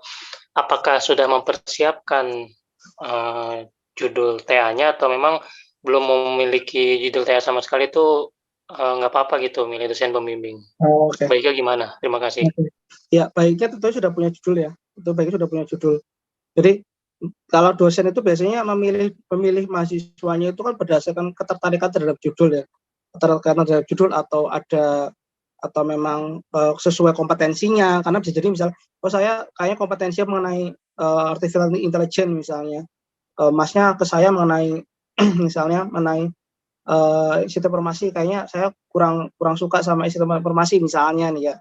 apakah sudah mempersiapkan judul TA-nya atau memang belum memiliki judul TA sama sekali, itu nggak apa-apa gitu milih dosen pembimbing? Oke. Baiknya gimana? Terima kasih. Ya, baiknya tentu sudah punya judul ya. Jadi kalau dosen itu biasanya memilih mahasiswanya itu kan berdasarkan ketertarikan terhadap judul ya. Ketertarikan terhadap judul atau memang sesuai kompetensinya, karena bisa jadi misal saya kayaknya kompetensinya mengenai artificial intelligence misalnya, Masnya ke saya mengenai misalnya mengenai sistem informasi, kayaknya saya kurang suka sama sistem informasi misalnya nih ya,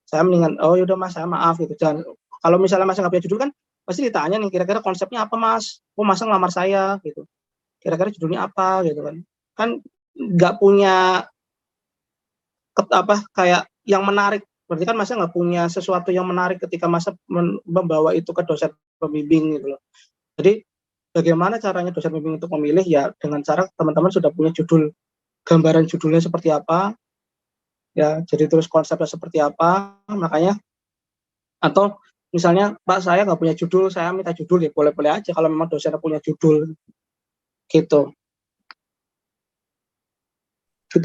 saya mendingan oh yaudah Mas saya maaf gitu. Dan kalau misalnya Mas nggak punya judul kan pasti ditanya nih kira-kira konsepnya apa Mas, Masa ngelamar saya gitu, kira-kira judulnya apa gitu kan nggak punya kayak yang menarik, berarti kan Masnya nggak punya sesuatu yang menarik ketika Mas membawa itu ke dosen pembimbing gitu loh. Jadi bagaimana caranya dosen pembimbing untuk memilih ya, dengan cara teman-teman sudah punya judul, gambaran judulnya seperti apa ya, jadi terus konsepnya seperti apa. Makanya atau misalnya Pak saya nggak punya judul, saya minta judul ya boleh-boleh aja kalau memang dosennya punya judul gitu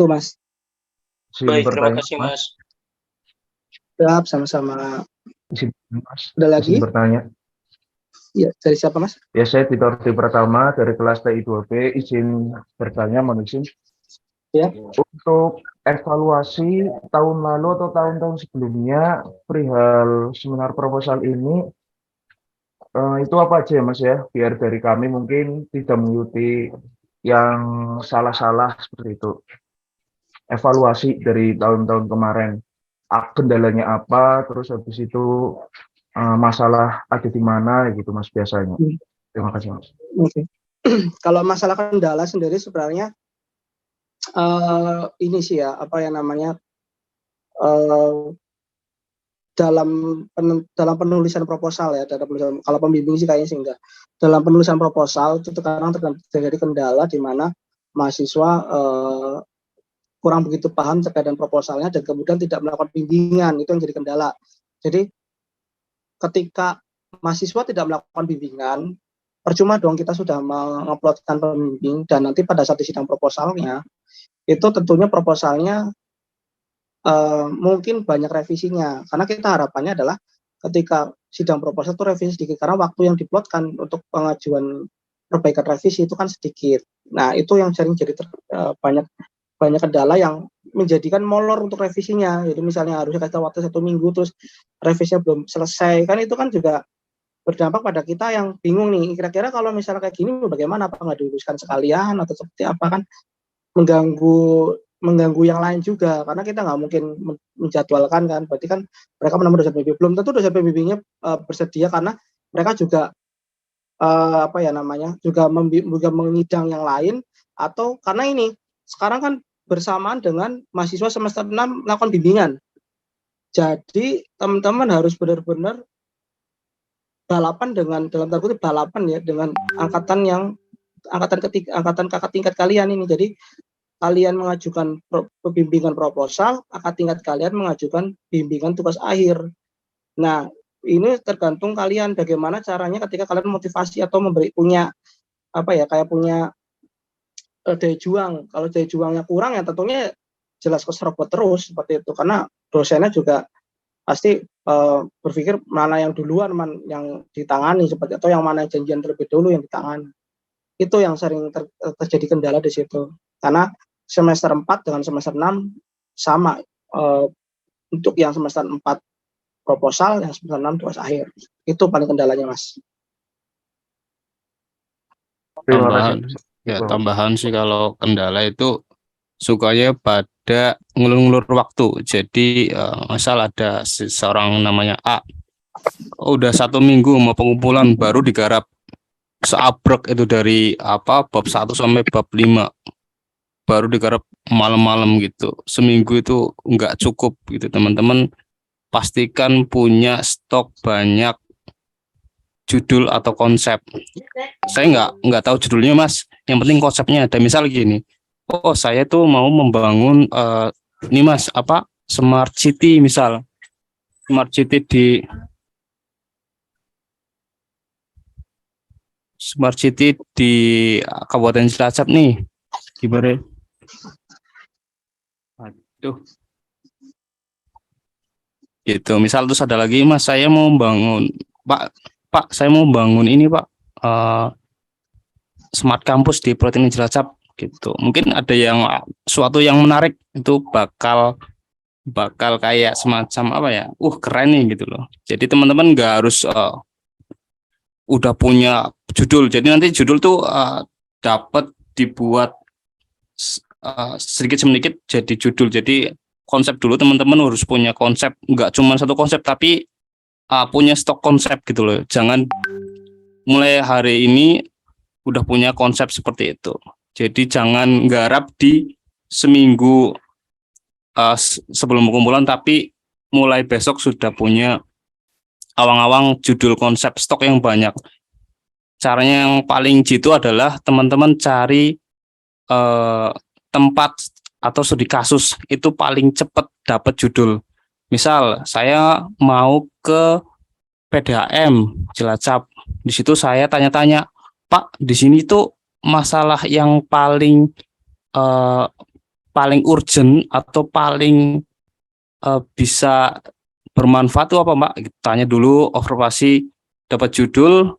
Mas. Baik, terima kasih Mas. Siap, sama-sama. Izin, Mas. Ada lagi? Izin bertanya. Ya, dari siapa Mas? Ya, saya Titor Pratama dari kelas TI 2B. Izin bertanya, mohon izin. Ya. Untuk evaluasi tahun lalu atau tahun-tahun sebelumnya perihal seminar proposal ini, itu apa aja ya Mas ya? Biar dari kami mungkin tidak mengikuti yang salah-salah seperti itu. Evaluasi dari tahun-tahun kemarin. Kendalanya apa, terus habis itu masalah ada di mana gitu Mas biasanya. Terima kasih Mas. Oke. Kalau masalah kendala sendiri sebenarnya ini sih ya, apa yang namanya dalam penulisan proposal ya, kalau pembimbing sih kayaknya sih enggak. Dalam penulisan proposal itu sekarang terjadi kendala di mana mahasiswa kurang begitu paham terkait dengan proposalnya dan kemudian tidak melakukan bimbingan, itu yang jadi kendala. Jadi ketika mahasiswa tidak melakukan bimbingan, percuma dong kita sudah menguploadkan pembimbing dan nanti pada saat di sidang proposalnya itu tentunya proposalnya mungkin banyak revisinya, karena kita harapannya adalah ketika sidang proposal itu revisi sedikit karena waktu yang diplotkan untuk pengajuan perbaikan revisi itu kan sedikit. Nah itu yang sering jadi banyak kendala yang menjadikan molor untuk revisinya. Jadi misalnya harusnya kasih waktu 1 minggu terus revisinya belum selesai, kan itu kan juga berdampak pada kita yang bingung nih, kira-kira kalau misalnya kayak gini bagaimana, apa nggak diluruskan sekalian atau seperti apa, kan mengganggu yang lain juga, karena kita nggak mungkin menjadwalkan kan, berarti kan mereka menambah dosen pembimbing, belum tentu dosen pembimbingnya bersedia karena mereka juga juga mengidang yang lain, atau karena ini sekarang kan bersamaan dengan mahasiswa semester 6 melakukan bimbingan. Jadi teman-teman harus benar-benar balapan dengan, dalam tanda kutip balapan ya, dengan angkatan kakak tingkat kalian ini. Jadi kalian mengajukan bimbingan proposal, kakak tingkat kalian mengajukan bimbingan tugas akhir. Nah, ini tergantung kalian bagaimana caranya ketika kalian motivasi atau punya daya juang. Kalau daya juangnya kurang ya tentunya jelas keserobot terus seperti itu, karena dosennya juga pasti berpikir mana yang duluan yang ditangani seperti, atau yang mana janjian terlebih dulu yang ditangani. Itu yang sering terjadi kendala di situ, karena semester 4 dengan semester 6 sama, untuk yang semester 4 proposal, yang semester 6 tugas akhir. Itu paling kendalanya Mas. Tambahan sih kalau kendala itu sukanya pada ngulur-ngulur waktu. Jadi misal ada seorang namanya A, udah 1 minggu mau pengumpulan baru digarap seabrek itu dari bab 1 sampai bab 5 baru digarap malam-malam gitu. Seminggu itu nggak cukup gitu. Teman-teman pastikan punya stok banyak judul atau konsep. Saya nggak tahu judulnya Mas, yang penting konsepnya ada. Misal gini, oh saya tuh mau membangun ini Mas, smart city, misal smart city di Kabupaten Cilacap nih, gimana? Aduh, gitu. Misal terus ada lagi Mas, saya mau bangun Pak, saya mau bangun ini Pak, smart kampus di Protein Cilacap gitu. Mungkin ada yang suatu yang menarik, itu bakal kayak semacam keren nih gitu loh. Jadi teman-teman nggak harus udah punya judul. Jadi nanti judul tuh dapat dibuat sedikit sedikit jadi judul. Jadi konsep dulu, teman-teman harus punya konsep, nggak cuma satu konsep tapi punya stok konsep gitu loh. Jangan mulai hari ini udah punya konsep seperti itu. Jadi jangan garap di seminggu sebelum kumpulan, tapi mulai besok sudah punya awang-awang judul konsep, stok yang banyak. Caranya yang paling jitu adalah teman-teman cari tempat atau studi kasus, itu paling cepat dapat judul. Misal saya mau ke PDAM Cilacap, di situ saya tanya-tanya, Pak, di sini tuh masalah yang paling urgent atau paling bisa bermanfaat itu apa, Mbak? Tanya dulu, observasi, dapat judul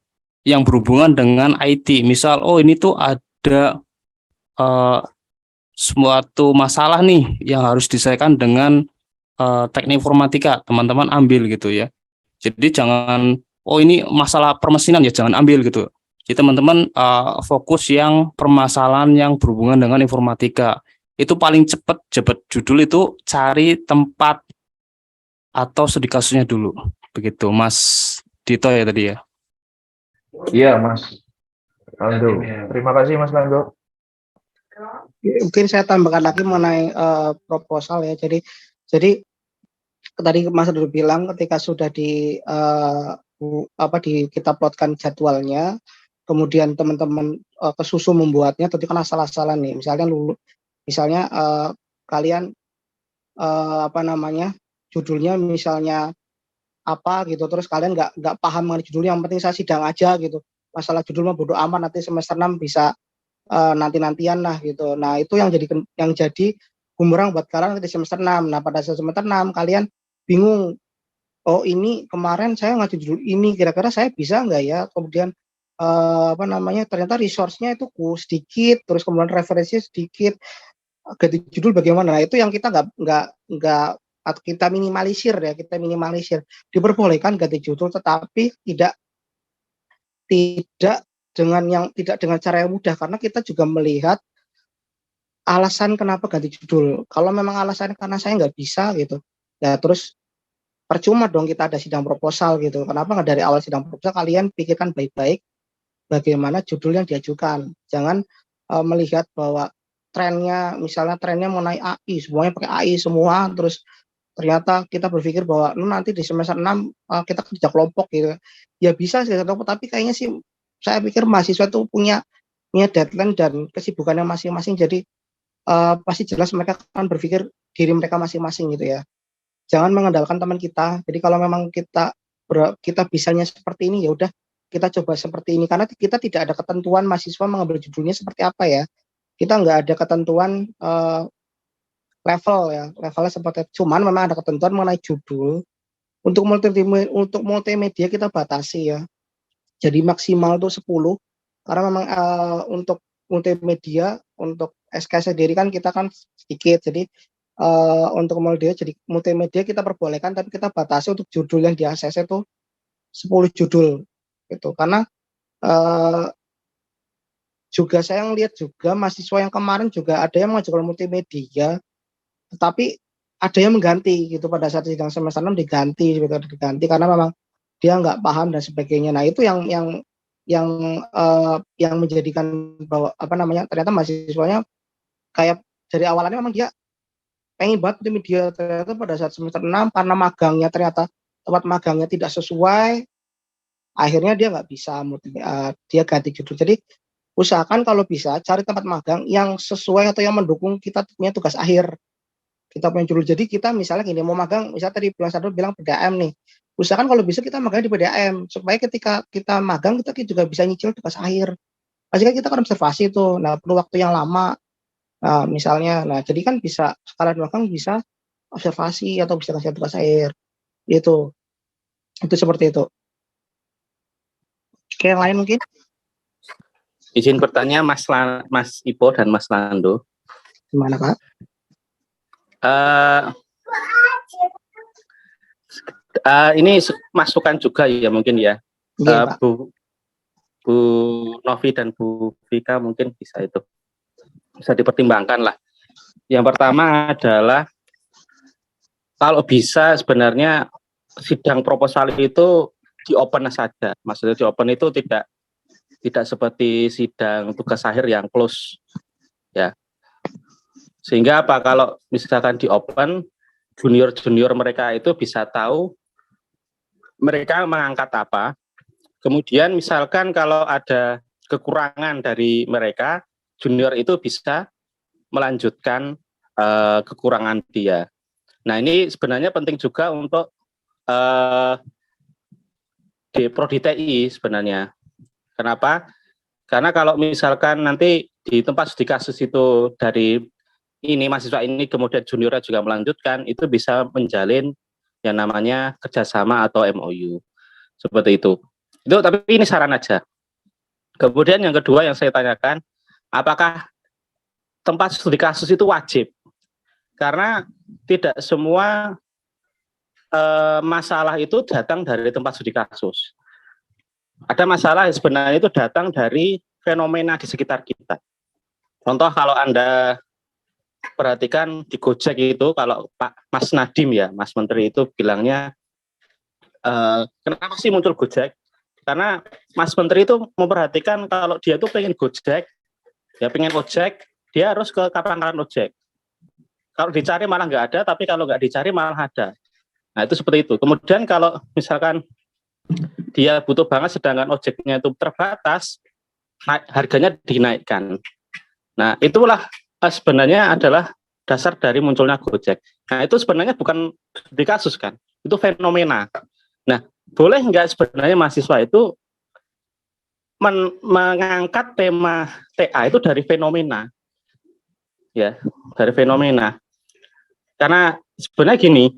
yang berhubungan dengan IT. Misal, oh ini tuh ada suatu masalah nih yang harus diselesaikan dengan teknik informatika. Teman-teman ambil gitu ya. Jadi jangan, oh ini masalah permesinan ya, jangan ambil gitu. Jadi teman-teman fokus yang permasalahan yang berhubungan dengan informatika. Itu paling cepat dapat judul itu cari tempat atau studi kasusnya dulu. Begitu, Mas Dito ya tadi ya. Iya, Mas Lando. Terima kasih, Mas Lando. Mungkin saya tambahkan lagi mengenai proposal ya. Jadi tadi Mas Dulu bilang ketika sudah kita plotkan jadwalnya, kemudian teman-teman kesusu membuatnya, tentu kan asal-asalan nih. Misalnya kalian judulnya misalnya apa gitu, terus kalian nggak paham mengenai judulnya, yang penting saya sidang aja gitu. Masalah judul mah bodo amat, nanti semester 6 bisa nanti-nantian lah gitu. Nah, itu yang jadi bumerang buat kalian nanti di semester 6. Nah, pada semester 6 kalian bingung, oh ini kemarin saya ngaji judul ini, kira-kira saya bisa nggak ya? Kemudian ternyata resource-nya itu sedikit, terus kemudian referensinya sedikit, ganti judul bagaimana? Nah, itu yang kita nggak kita minimalisir ya, diperbolehkan ganti judul, tetapi tidak dengan cara yang mudah, karena kita juga melihat alasan kenapa ganti judul. Kalau memang alasannya karena saya nggak bisa gitu, ya terus percuma dong kita ada sidang proposal gitu. Kenapa nggak dari awal sidang proposal kalian pikirkan baik-baik bagaimana judul yang diajukan. Jangan melihat bahwa misalnya trennya mengenai AI, semuanya pakai AI semua, terus ternyata kita berpikir bahwa nanti di semester 6 kita kerja kelompok gitu. Ya bisa sih kelompok, tapi kayaknya sih saya pikir mahasiswa itu punya deadline dan kesibukannya masing-masing, jadi pasti jelas mereka akan berpikir diri mereka masing-masing gitu ya. Jangan mengandalkan teman kita. Jadi kalau memang kita bisanya seperti ini, ya udah kita coba seperti ini, karena kita tidak ada ketentuan mahasiswa mengambil judulnya seperti apa ya. Kita nggak ada ketentuan levelnya seperti itu. Cuman memang ada ketentuan mengenai judul. Untuk multimedia kita batasi ya. Jadi maksimal itu 10, karena memang untuk multimedia, untuk SK sendiri kan kita kan sedikit, jadi untuk multimedia kita perbolehkan, tapi kita batasi untuk judul yang di ACC itu 10 judul gitu. Karena juga saya ngelihat juga mahasiswa yang kemarin juga ada yang mengajukan multimedia, tetapi ada yang mengganti gitu, pada saat sidang semester 6 diganti karena memang dia nggak paham dan sebagainya. Nah, itu yang menjadikan bahwa ternyata mahasiswanya kayak dari awalannya memang dia pengen banget multimedia, ternyata pada saat semester 6 karena magangnya ternyata tempat magangnya tidak sesuai, akhirnya dia nggak bisa dia ganti judul. Jadi usahakan kalau bisa cari tempat magang yang sesuai atau yang mendukung kita punya tugas akhir, kita punya judul. Jadi kita misalnya gini, mau magang, misalnya tadi bilang PDAM nih, usahakan kalau bisa kita magang di PDAM, supaya ketika kita magang kita juga bisa nyicil tugas akhir. Pasti kan kita kan observasi tuh, nah perlu waktu yang lama. Nah, misalnya, jadi kan bisa sekalian magang, bisa observasi atau bisa kasih tugas akhir. Itu seperti itu. Oke, yang lain mungkin? Izin bertanya Mas Ipo dan Mas Lando. Gimana Pak? Ini masukan juga ya mungkin ya. Iya, Pak. Bu Novi dan Bu Vika mungkin bisa dipertimbangkan lah. Yang pertama adalah kalau bisa sebenarnya sidang proposal itu di open saja. Maksudnya di open itu tidak seperti sidang tugas akhir yang close ya. Sehingga apa, kalau misalkan di open, junior mereka itu bisa tahu mereka mengangkat apa. Kemudian misalkan kalau ada kekurangan dari mereka, junior itu bisa melanjutkan kekurangan dia. Nah, ini sebenarnya penting juga untuk di Prodi TI sebenarnya. Kenapa? Karena kalau misalkan nanti di tempat studi kasus itu dari ini mahasiswa ini kemudian juniornya juga melanjutkan, itu bisa menjalin yang namanya kerjasama atau MOU. Seperti itu. Itu tapi ini saran aja. Kemudian yang kedua yang saya tanyakan, apakah tempat studi kasus itu wajib? Karena tidak semua masalah itu datang dari tempat studi kasus. Ada masalah yang sebenarnya itu datang dari fenomena di sekitar kita. Contoh kalau Anda perhatikan di Gojek itu, kalau Pak Mas Nadiem ya, Mas Menteri itu bilangnya, kenapa sih muncul Gojek? Karena Mas Menteri itu memperhatikan kalau dia tuh pengen Gojek, ya pengen ojek, dia harus ke pangkalan ojek. Kalau dicari malah nggak ada, tapi kalau nggak dicari malah ada. Nah itu seperti itu. Kemudian kalau misalkan dia butuh banget sedangkan ojeknya itu terbatas, harganya dinaikkan. Nah itulah sebenarnya adalah dasar dari munculnya Gojek. Nah itu sebenarnya bukan di kasus kan, itu fenomena. Nah boleh nggak sebenarnya mahasiswa itu mengangkat tema TA itu dari fenomena, ya dari fenomena. Karena sebenarnya gini,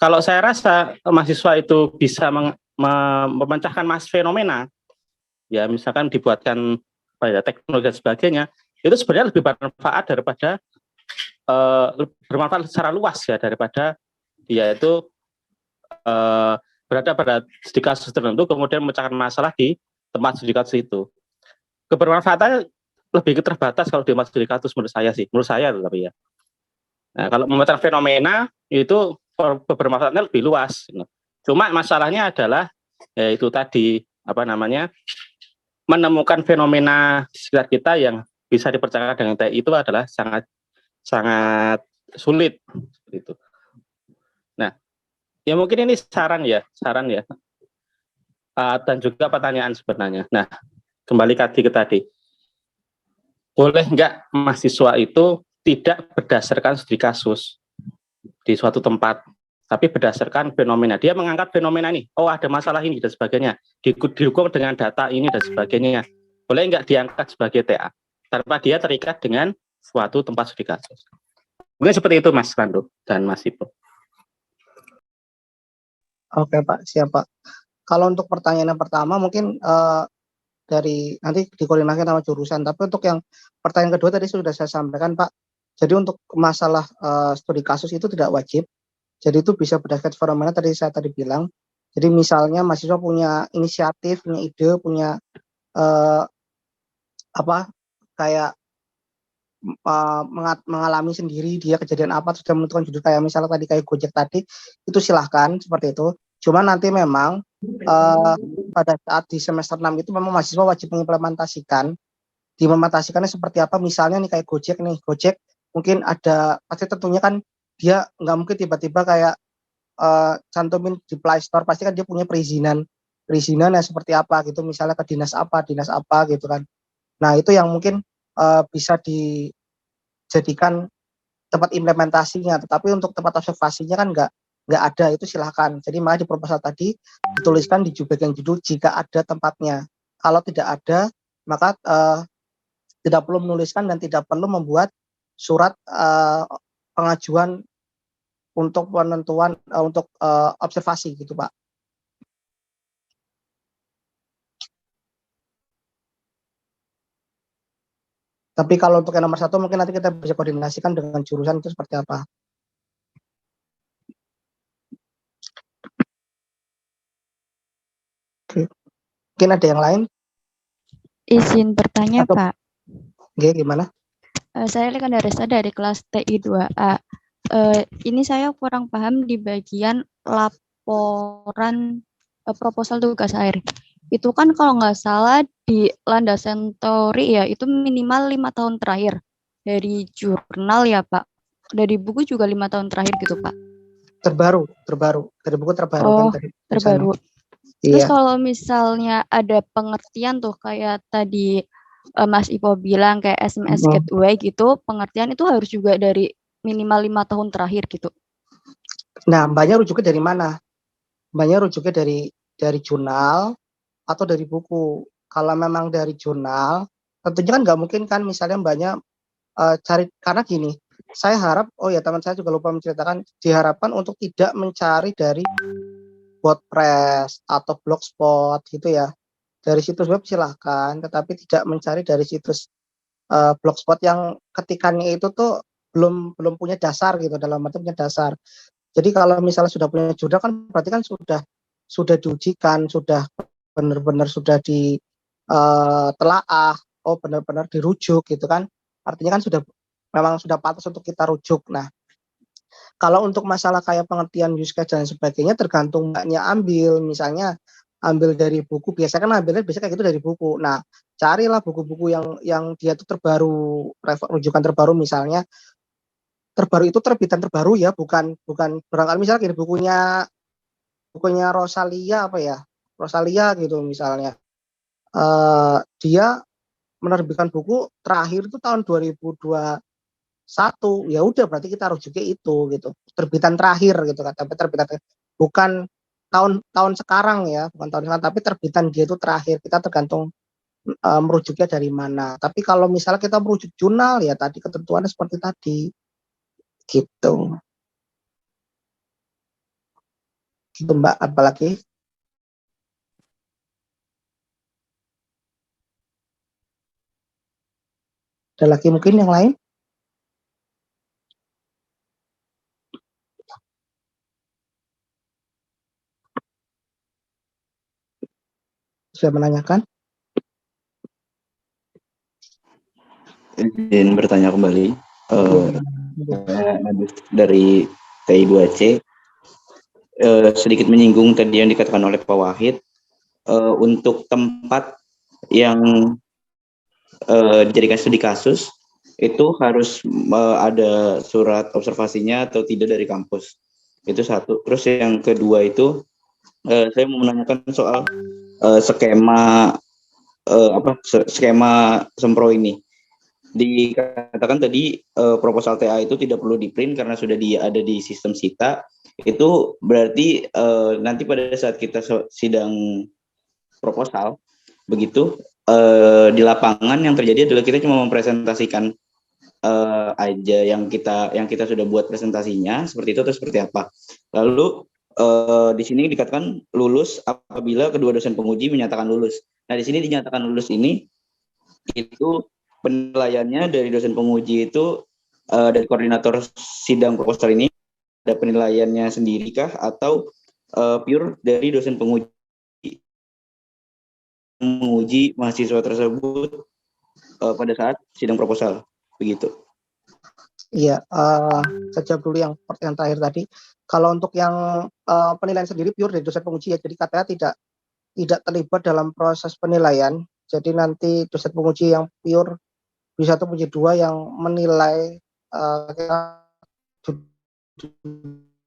kalau saya rasa mahasiswa itu bisa memecahkan fenomena, ya misalkan dibuatkan teknologi dan sebagainya, itu sebenarnya lebih bermanfaat daripada bermanfaat secara luas ya daripada dia itu berada pada studi kasus tertentu kemudian memecahkan masalah di tempat studi kasus itu. Kebermanfaatannya lebih terbatas kalau di tempat studi kasus menurut saya tapi ya. Nah, kalau memecahkan fenomena itu bermanfaatnya lebih luas. Cuma masalahnya adalah yaitu tadi menemukan fenomena di sekitar kita yang bisa dipercaya dengan TI itu adalah sangat sulit itu. Nah, ya mungkin ini saran ya, dan juga pertanyaan sebenarnya. Nah, kembali ke tadi, boleh nggak mahasiswa itu tidak berdasarkan studi kasus di suatu tempat, tapi berdasarkan fenomena. Dia mengangkat fenomena nih, oh ada masalah ini dan sebagainya, didukung dengan data ini dan sebagainya. Boleh nggak diangkat sebagai TA, tanpa dia terikat dengan suatu tempat studi kasus. Mungkin seperti itu Mas Rando dan Mas Ipo. Oke Pak, siap Pak. Kalau untuk pertanyaan yang pertama mungkin dari nanti dikoordinasikan sama jurusan, tapi untuk yang pertanyaan kedua tadi sudah saya sampaikan Pak. Jadi untuk masalah studi kasus itu tidak wajib. Jadi itu bisa berdasarkan fenomena saya tadi bilang. Jadi misalnya mahasiswa punya inisiatif, punya ide, punya kayak mengalami sendiri dia kejadian apa terus dia menentukan judul kayak misalnya tadi kayak Gojek tadi, itu silahkan seperti itu. Cuma nanti memang pada saat di semester 6 itu memang mahasiswa wajib diimplementasikannya seperti apa. Misalnya nih kayak Gojek mungkin ada pasti tentunya kan dia nggak mungkin tiba-tiba kayak cantumin di Play Store, pasti kan dia punya perizinannya seperti apa gitu, misalnya ke dinas apa gitu kan. Nah itu yang mungkin bisa dijadikan tempat implementasinya, tetapi untuk tempat observasinya kan nggak ada, itu silahkan. Jadi makanya di proposal tadi dituliskan di bagian judul jika ada tempatnya. Kalau tidak ada maka tidak perlu menuliskan dan tidak perlu membuat surat pengajuan untuk penentuan untuk observasi gitu Pak. Tapi kalau untuk yang nomor 1 mungkin nanti kita bisa koordinasikan dengan jurusan itu seperti apa. Oke. Mungkin ada yang lain? Izin bertanya Atau, Pak. Oke, gimana? Saya Lika Daresta dari kelas TI 2A. Ini saya kurang paham di bagian laporan proposal tugas akhir. Itu kan kalau nggak salah di landasan teori ya, itu minimal 5 tahun terakhir. Dari jurnal ya Pak. Dari buku juga 5 tahun terakhir gitu Pak. Terbaru. Dari buku terbaru Oh, kan. terbaru. Iya. Terus kalau misalnya ada pengertian tuh kayak tadi Mas Ipo bilang kayak SMS gateway gitu, pengertian itu harus juga dari minimal 5 tahun terakhir gitu. Nah, Mbaknya rujuknya dari mana? Mbaknya rujuknya dari jurnal atau dari buku. Kalau memang dari jurnal, tentunya kan nggak mungkin kan misalnya Mbaknya cari, karena gini, saya harap, oh ya teman saya juga lupa menceritakan, diharapkan untuk tidak mencari dari WordPress atau Blogspot gitu ya. Dari situs web silahkan, tetapi tidak mencari dari situs Blogspot yang ketikannya itu tuh belum punya dasar gitu, dalam arti punya dasar. Jadi kalau misalnya sudah punya jurnal kan berarti kan sudah diujikan, sudah benar-benar sudah telaah, oh benar-benar dirujuk gitu kan. Artinya kan memang sudah pantas untuk kita rujuk. Nah, kalau untuk masalah kayak pengertian use case dan sebagainya tergantung mbaknya ambil, misalnya ambil dari buku, biasanya kan ambilnya biasanya kayak gitu dari buku. Nah, carilah buku-buku yang dia tuh terbaru, rujukan terbaru misalnya. Terbaru itu terbitan terbaru ya, bukan bukan barangkali misalnya gini, bukunya Rosalia apa ya? Rosalia gitu misalnya. Dia menerbitkan buku terakhir itu tahun 2021, ya udah berarti kita rujuknya itu gitu. Terbitan terakhir gitu kan, tapi terbitan bukan tahun sekarang ya, bukan tahun sekarang, tapi terbitan dia itu terakhir. Kita tergantung merujuknya dari mana. Tapi kalau misalnya kita merujuk jurnal ya tadi ketentuannya seperti tadi gitu. Gitu Mbak, apalagi ada lagi mungkin yang lain? Sudah menanyakan? Izin bertanya kembali. Dari TI2C, sedikit menyinggung tadi yang dikatakan oleh Pak Wahid, untuk tempat yang dijadikan studi kasus itu harus ada surat observasinya atau tidak dari kampus. Itu satu. Terus yang kedua itu saya mau menanyakan soal skema sempro ini. Dikatakan tadi proposal TA itu tidak perlu di print karena sudah ada di sistem SITA. Itu berarti nanti pada saat kita sidang proposal begitu di lapangan yang terjadi adalah kita cuma mempresentasikan aja yang kita sudah buat presentasinya seperti itu atau seperti apa. Lalu di sini dikatakan lulus apabila kedua dosen penguji menyatakan lulus. Nah, di sini dinyatakan lulus ini itu penilaiannya dari dosen penguji itu dari koordinator sidang proposal ini ada penilaiannya sendiri kah atau pure dari dosen penguji menguji mahasiswa tersebut pada saat sidang proposal begitu? Iya, sejauh dulu yang terakhir tadi. Kalau untuk yang penilaian sendiri pure dari dosen penguji ya, jadi katanya tidak terlibat dalam proses penilaian. Jadi nanti dosen penguji yang pure bisa satu puji dua yang menilai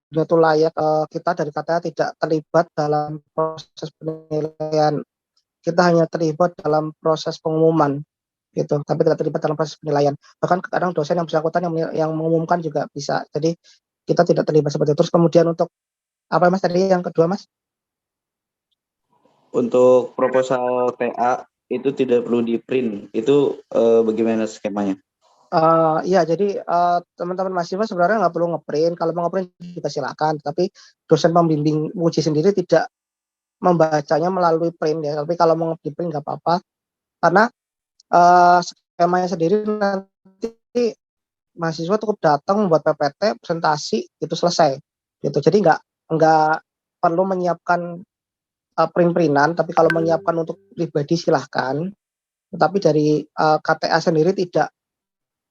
itu layak, kita dari katanya tidak terlibat dalam proses penilaian. Kita hanya terlibat dalam proses pengumuman gitu, tapi tidak terlibat dalam proses penilaian. Bahkan kadang dosen yang bersangkutan yang mengumumkan juga bisa. Jadi kita tidak terlibat seperti itu. Terus kemudian untuk apa Mas tadi yang kedua Mas? Untuk proposal TA itu tidak perlu di print. Itu bagaimana skemanya? Iya, jadi teman-teman mahasiswa sebenarnya nggak perlu ngeprint. Kalau mau ngeprint juga silakan. Tapi dosen pembimbing uji sendiri tidak membacanya melalui print ya. Tapi kalau mau nge-print nggak apa-apa. Karena skemanya sendiri nanti mahasiswa cukup datang membuat PPT, presentasi, itu selesai. Gitu. Jadi nggak perlu menyiapkan print-printan. Tapi kalau menyiapkan untuk pribadi silahkan. Tetapi dari KTA sendiri tidak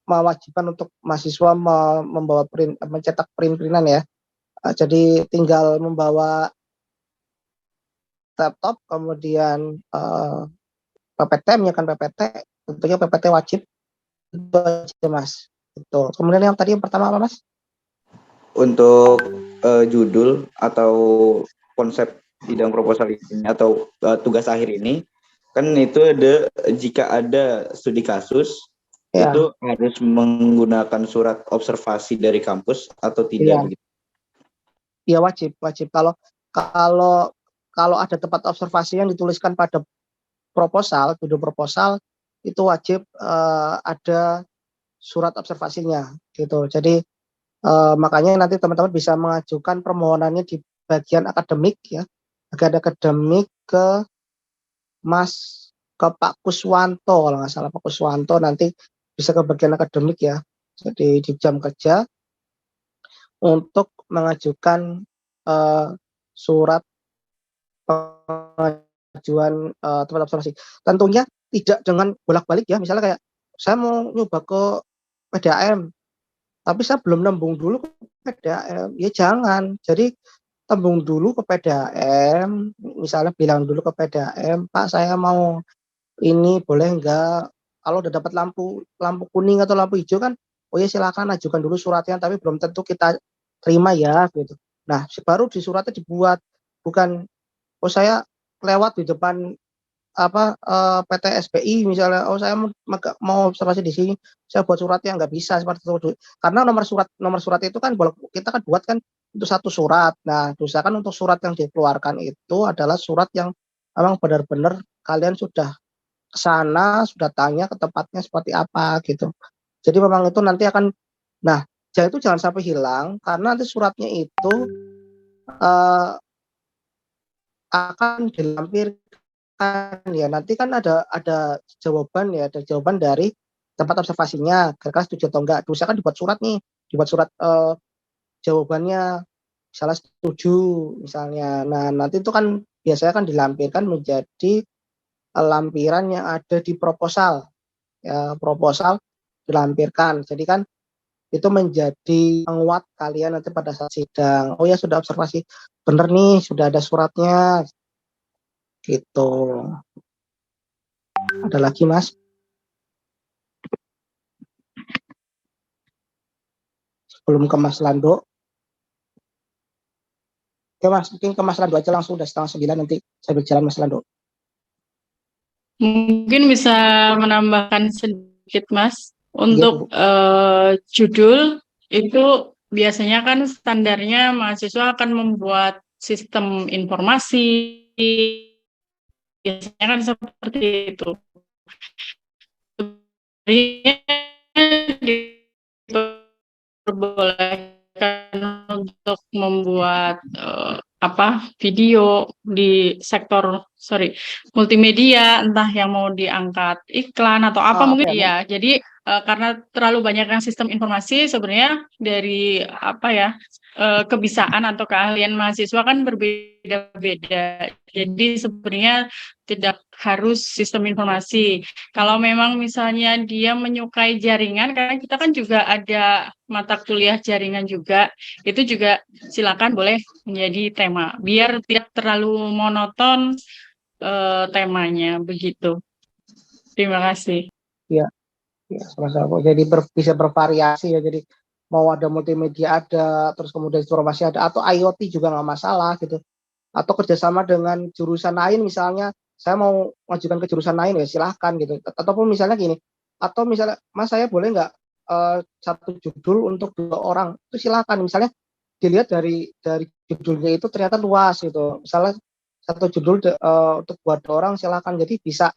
mewajibkan untuk mahasiswa membawa mencetak print-printan ya. Jadi tinggal membawa laptop, kemudian PPT, menyiapkan PPT, tentunya PPT wajib itu aja Mas. Itu. Kemudian yang tadi yang pertama apa Mas? Untuk judul atau konsep sidang proposal ini atau tugas akhir ini kan itu ada jika ada studi kasus ya, itu harus menggunakan surat observasi dari kampus atau tidak ya. begitu? Iya wajib. Kalau ada tempat observasi yang dituliskan pada proposal, judul proposal itu wajib ada surat observasinya gitu. Jadi makanya nanti teman-teman bisa mengajukan permohonannya di bagian akademik ya, bagian akademik ke Pak Kuswanto kalau nggak salah, Pak Kuswanto, nanti bisa ke bagian akademik ya. Jadi di jam kerja untuk mengajukan surat pengajuan tempat observasi. Tentunya tidak dengan bolak-balik ya, misalnya kayak saya mau nyoba ke PDAM, tapi saya belum nembung dulu ke PDAM, ya jangan. Jadi tembung dulu ke PDAM, misalnya bilang dulu ke PDAM, Pak saya mau ini boleh enggak, kalau udah dapat lampu kuning atau lampu hijau kan, oh ya silakan ajukan dulu suratnya, tapi belum tentu kita terima ya gitu. Nah, baru di suratnya dibuat, bukan oh saya lewat di depan PT SBI misalnya, oh saya mau observasi di sini, saya buat suratnya, nggak bisa seperti itu. Karena nomor surat itu kan kita kan buat kan untuk satu surat. Nah, usahakan untuk surat yang dikeluarkan itu adalah surat yang memang benar-benar kalian sudah ke sana, sudah tanya ke tempatnya seperti apa gitu. Jadi memang itu nanti akan, nah, itu jangan sampai hilang karena nanti suratnya itu akan dilampirkan ya. Nanti kan ada jawaban ya, ada jawaban dari tempat observasinya, kira-kira setuju atau enggak. Usahakan dibuat surat nih, dibuat surat jawabannya, misalnya setuju misalnya. Nah, nanti itu kan biasanya kan dilampirkan menjadi lampiran yang ada di proposal. Ya, proposal dilampirkan. Jadi kan itu menjadi penguat kalian nanti pada saat sidang. Oh ya sudah observasi, bener nih sudah ada suratnya. Gitu. Ada lagi Mas? Sebelum ke Mas Lando. Oke Mas, mungkin ke Mas Lando aja langsung, udah 8:30 nanti saya berjalan Mas Lando. Mungkin bisa menambahkan sedikit Mas, untuk judul itu biasanya kan standarnya mahasiswa akan membuat sistem informasi, biasanya kan seperti itu. Diperbolehkan untuk membuat video di sektor multimedia, entah yang mau diangkat iklan atau apa mungkin ya. Jadi karena terlalu banyak yang sistem informasi, sebenarnya dari kebiasaan atau keahlian mahasiswa kan berbeda-beda. Jadi sebenarnya tidak harus sistem informasi. Kalau memang misalnya dia menyukai jaringan, karena kita kan juga ada mata kuliah jaringan juga, itu juga silakan boleh menjadi tema, biar tidak terlalu monoton temanya begitu. Terima kasih. Ya, sama-sama. Jadi bisa bervariasi ya. Jadi mau ada multimedia ada, terus kemudian informasi ada, atau IoT juga nggak masalah gitu. Atau kerjasama dengan jurusan lain, misalnya saya mau mengajukan ke jurusan lain ya silahkan gitu. Ataupun misalnya gini, atau misalnya Mas saya boleh nggak satu judul untuk 2 orang, itu silakan. Misalnya dilihat dari judulnya itu ternyata luas gitu. Misalnya satu judul untuk buat 2 orang silakan. Jadi bisa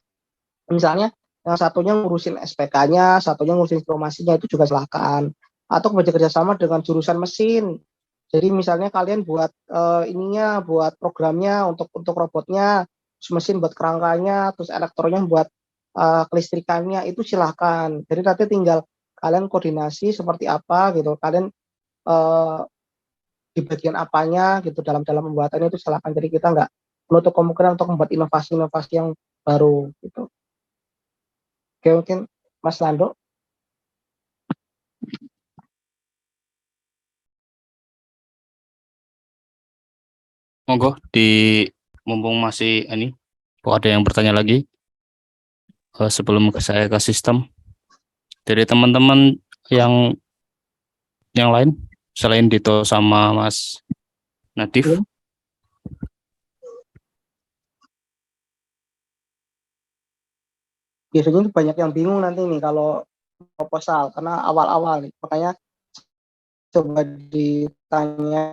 misalnya yang satunya ngurusin SPK-nya, satunya ngurusin informasinya, itu juga silakan. Atau kerjasama dengan jurusan mesin. Jadi misalnya kalian buat buat programnya untuk robotnya, terus mesin buat kerangkanya, terus elektronya buat kelistrikannya, itu silahkan. Jadi nanti tinggal kalian koordinasi seperti apa gitu. Kalian di bagian apanya gitu dalam pembuatannya, itu silahkan. Jadi kita nggak menutup kemungkinan untuk membuat inovasi-inovasi yang baru gitu. Oke, mungkin Mas Lando. Monggo mumpung masih ada yang bertanya lagi sebelum saya ke sistem dari teman-teman yang lain selain Dito sama Mas Nadif. Biasanya banyak yang bingung nanti nih kalau proposal karena awal-awal nih, makanya coba ditanya,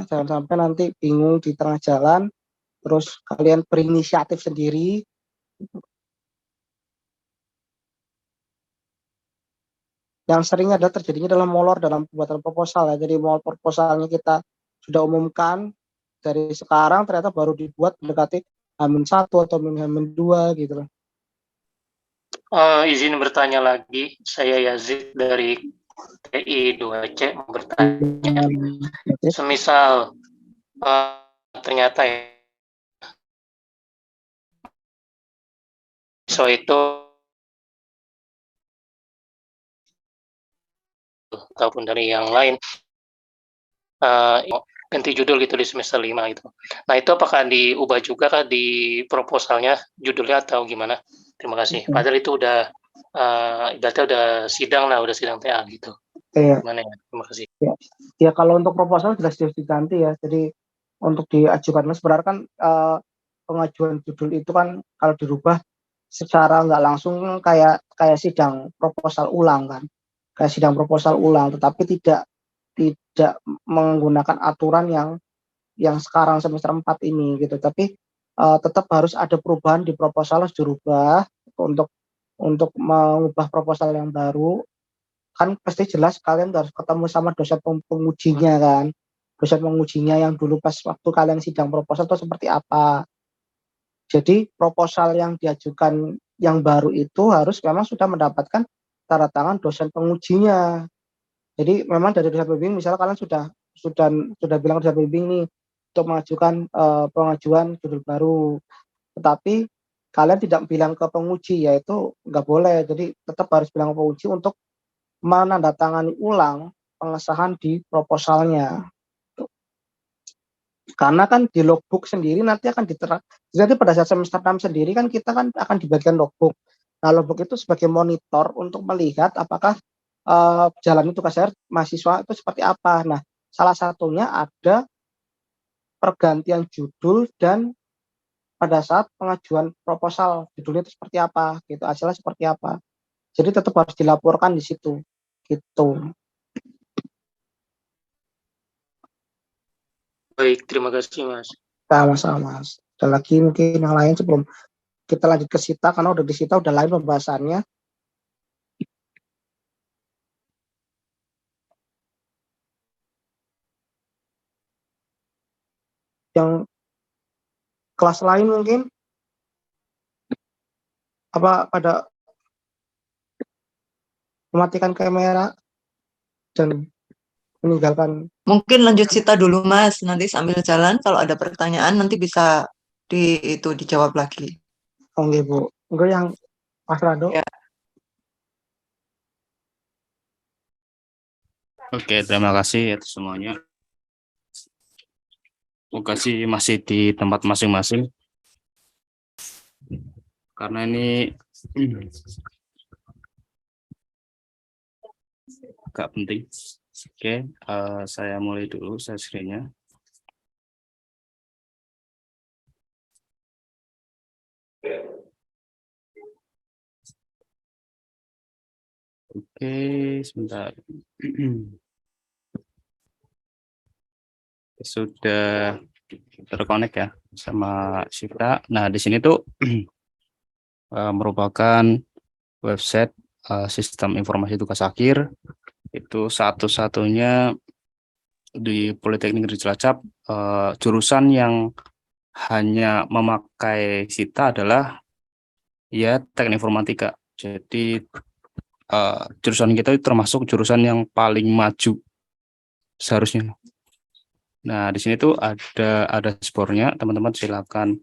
jangan sampai nanti bingung di tengah jalan, terus kalian berinisiatif sendiri. yang sering adalah terjadinya dalam molor dalam pembuatan proposal ya. Jadi molor proposalnya kita sudah umumkan dari sekarang, ternyata baru dibuat mendekati H-1 atau H-2 gitu loh. Izin bertanya lagi, saya Yazid dari TI 2C mau bertanya. Semisal ternyata ya, so itu ataupun dari yang lain ganti judul gitu di semester 5 gitu. Nah, itu apakah diubah juga kah di proposalnya judulnya atau gimana? Terima kasih. Padahal itu udah ibaratnya udah sidang lah, udah sidang TA gitu. Iya. Gimana ya? Terima kasih. Ya kalau untuk proposal jelas diganti ya. Jadi untuk diajukan sebenarnya kan pengajuan judul itu kan kalau dirubah secara nggak langsung kayak sidang proposal ulang kan, kayak sidang proposal ulang, tetapi tidak menggunakan aturan yang sekarang semester 4 ini gitu. Tapi tetap harus ada perubahan di proposal, harus dirubah untuk mengubah proposal yang baru. Kan pasti jelas kalian harus ketemu sama dosen pengujinya kan, dosen pengujinya yang dulu pas waktu kalian sidang proposal itu seperti apa. Jadi proposal yang diajukan yang baru itu harus memang sudah mendapatkan tanda tangan dosen pengujinya. Jadi memang dari dosen pembimbing, misalnya kalian sudah bilang dosen pembimbing nih untuk mengajukan pengajuan judul baru, tetapi kalian tidak bilang ke penguji, yaitu nggak boleh. Jadi tetap harus bilang ke penguji untuk menandatangani ulang pengesahan di proposalnya. Karena kan di logbook sendiri nanti akan jadi pada saat semester 6 sendiri kan kita kan akan dibagikan logbook. Nah, logbook itu sebagai monitor untuk melihat apakah jalan tugas akhir mahasiswa itu seperti apa. Nah, salah satunya ada pergantian judul dan pada saat pengajuan proposal judulnya itu seperti apa, gitu, hasilnya seperti apa. Jadi tetap harus dilaporkan di situ, gitu. Baik, terima kasih Mas. Sama-sama Mas. Ada lagi mungkin yang lain sebelum kita lanjut ke Sita, karena udah di Sita udah lain pembahasannya. Yang kelas lain mungkin apa pada mematikan kamera dan meninggalkan. Mungkin lanjut Sita dulu Mas, nanti sambil jalan kalau ada pertanyaan nanti bisa dijawab lagi. Oke Bu, enggak yang Mas Rado. Ya. Oke, terima kasih atas semuanya. Lokasi masih di tempat masing-masing. Karena ini agak penting. Oke, saya mulai dulu screen-nya. Oke, sebentar. Sudah terkonek ya sama Sita. Nah, di sini tuh merupakan website sistem informasi tugas akhir. Itu satu-satunya di Politeknik Negeri Cilacap jurusan yang hanya memakai Sita adalah ya teknik informatika. Jadi jurusan kita itu termasuk jurusan yang paling maju seharusnya. Nah, di sini tuh ada dashboard-nya, teman-teman silakan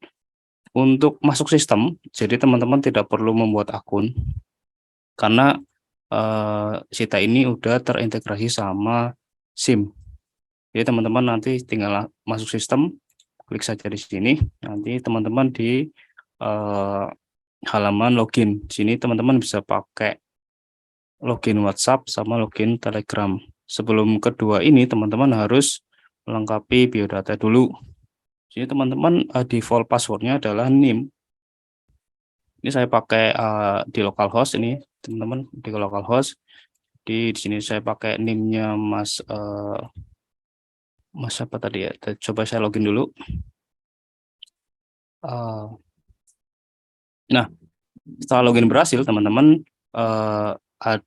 untuk masuk sistem. Jadi teman-teman tidak perlu membuat akun karena Sita ini udah terintegrasi sama SIM. Jadi teman-teman nanti tinggal masuk sistem, klik saja di sini. Nanti teman-teman di halaman login. Di sini teman-teman bisa pakai login WhatsApp sama login Telegram. Sebelum kedua ini teman-teman harus melengkapi biodata dulu. Jadi teman-teman default passwordnya adalah NIM. Ini saya pakai di localhost ini teman-teman di localhost. Di sini saya pakai NIM-nya Mas apa tadi ya? Coba saya login dulu. Nah, setelah login berhasil teman-teman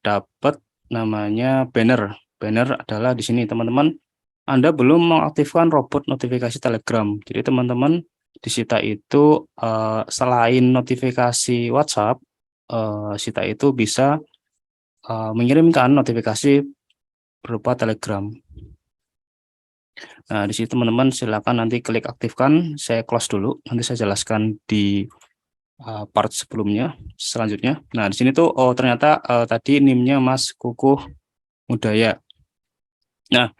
dapat namanya banner. Banner adalah di sini teman-teman, Anda belum mengaktifkan robot notifikasi Telegram. Jadi teman-teman di Sita itu selain notifikasi WhatsApp, Sita itu bisa mengirimkan notifikasi berupa Telegram. Nah, di sini teman-teman silakan nanti klik aktifkan. Saya close dulu. Nanti saya jelaskan di part sebelumnya, selanjutnya. Nah, di sini tuh ternyata tadi NIM-nya Mas Kukuh Mudaya. Nah,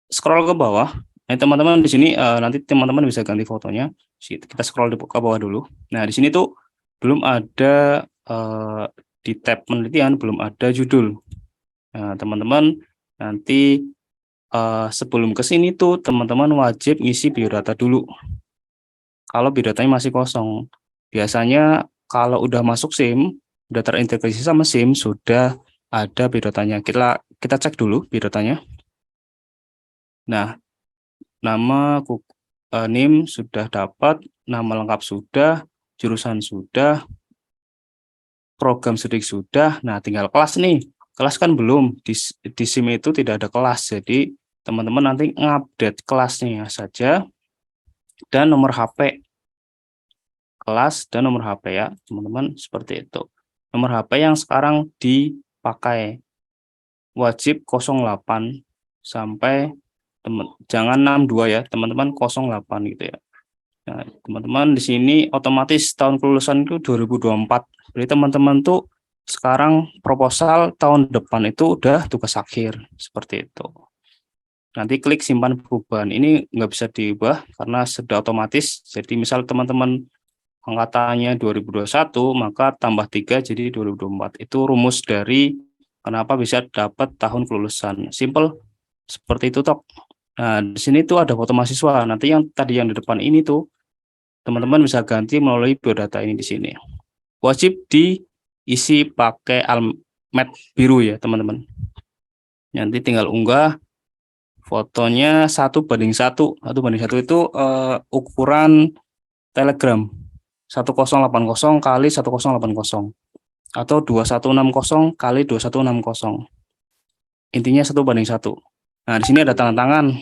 scroll ke bawah. Nah, teman-teman di sini nanti teman-teman bisa ganti fotonya. Kita scroll ke bawah dulu. Nah, di sini tuh belum ada di tab penelitian belum ada judul. Nah, teman-teman nanti sebelum ke sini tuh teman-teman wajib ngisi biodata dulu. Kalau biodatanya masih kosong, biasanya kalau udah masuk SIM, udah terintegrasi sama SIM, sudah ada biodatanya. Kita cek dulu biodatanya. Nah, nama NIM sudah dapat, nama lengkap sudah, jurusan sudah, program studi sudah. Nah, tinggal kelas nih. Kelas kan belum, di SIM itu tidak ada kelas, jadi teman-teman nanti ngupdate kelasnya saja dan nomor HP kelas dan nomor HP ya teman-teman, seperti itu. Nomor HP yang sekarang dipakai wajib 08 sampai jangan 62 ya teman-teman, 08 gitu ya. Nah, teman-teman di sini otomatis tahun kelulusan itu 2024. Jadi teman-teman tuh sekarang proposal tahun depan itu udah tugas akhir, seperti itu. Nanti klik simpan perubahan. Ini nggak bisa diubah karena sudah otomatis. Jadi misal teman-teman angkatannya 2021, maka tambah 3 jadi 2024. Itu rumus dari kenapa bisa dapat tahun kelulusan. Simple seperti itu, Tok. Nah, di sini tuh ada foto mahasiswa. Nanti yang tadi yang di depan ini tuh teman-teman bisa ganti melalui biodata ini di sini. Wajib diisi pakai almet biru ya, teman-teman. Nanti tinggal unggah fotonya 1:1. 1:1 itu ukuran Telegram. 1080 kali 1080 atau 2160 kali 2160. Intinya 1:1. Nah, di sini ada tanda tangan.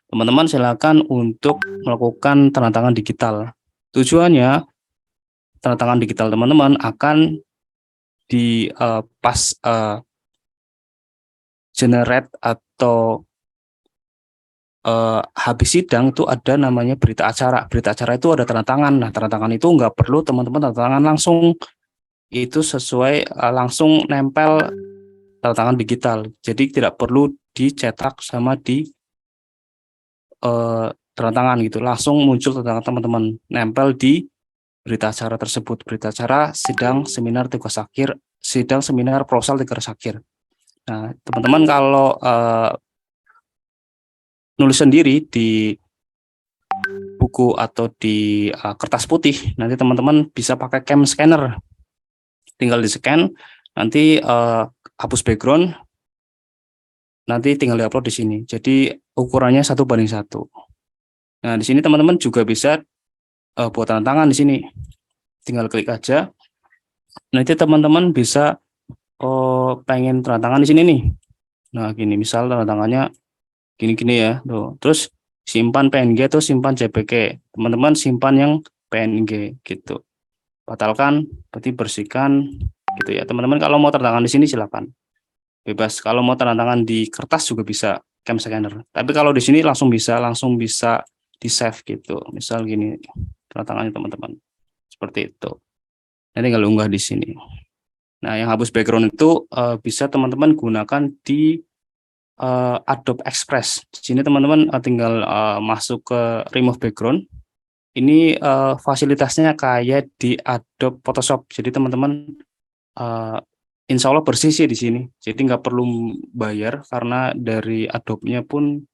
Teman-teman silakan untuk melakukan tanda tangan digital. Tujuannya tanda tangan digital teman-teman akan di pas generate atau habis sidang itu ada namanya berita acara. Berita acara itu ada tanda tangan. Nah, tanda tangan itu nggak perlu teman-teman tanda tangan langsung. Itu sesuai langsung nempel tanda tangan digital. Jadi tidak perlu dicetak sama di tanda tangan gitu. Langsung muncul tanda tangan teman-teman. Nempel di berita acara tersebut. Berita acara sidang seminar tugas akhir, sidang seminar proposal tugas akhir. Nah, teman-teman kalau nulis sendiri di buku atau di kertas putih, nanti teman-teman bisa pakai cam scanner. Tinggal di-scan, nanti hapus background, nanti tinggal di-upload di sini. Jadi ukurannya 1:1. Nah, di sini teman-teman juga bisa buat tanda tangan di sini. Tinggal klik aja. Nanti teman-teman bisa pengen tanda tangan di sini nih. Nah, gini misal tanda tangannya gini-gini ya, tuh. Terus simpan PNG atau simpan JPG. Teman-teman simpan yang PNG gitu. Batalkan, berarti bersihkan gitu ya. Teman-teman kalau mau tanda tangan di sini silakan. Bebas. Kalau mau tanda tangan di kertas juga bisa cam scanner. Tapi kalau di sini langsung bisa di-save gitu. Misal gini tanda tangannya teman-teman. Seperti itu. Nanti tinggal unggah di sini. Nah, yang hapus background itu bisa teman-teman gunakan di Adobe Express. Di sini teman-teman tinggal masuk ke remove background. Ini fasilitasnya kayak di Adobe Photoshop. Jadi teman-teman insya Allah bersih sih di sini. Jadi nggak perlu bayar karena dari Adobe-nya pun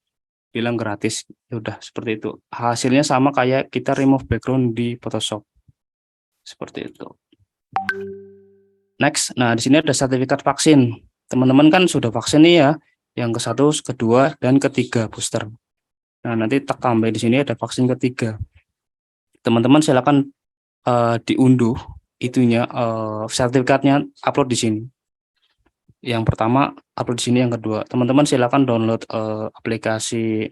bilang gratis. Ya udah seperti itu. Hasilnya sama kayak kita remove background di Photoshop. Seperti itu. Next, nah di sini ada sertifikat vaksin. Teman-teman kan sudah vaksin nih ya, yang ke-1, kedua, dan ketiga booster. Nah nanti tambah di sini ada vaksin ketiga. Teman-teman silakan diunduh itunya sertifikatnya, upload di sini. Yang pertama upload di sini, yang kedua teman-teman silakan download aplikasi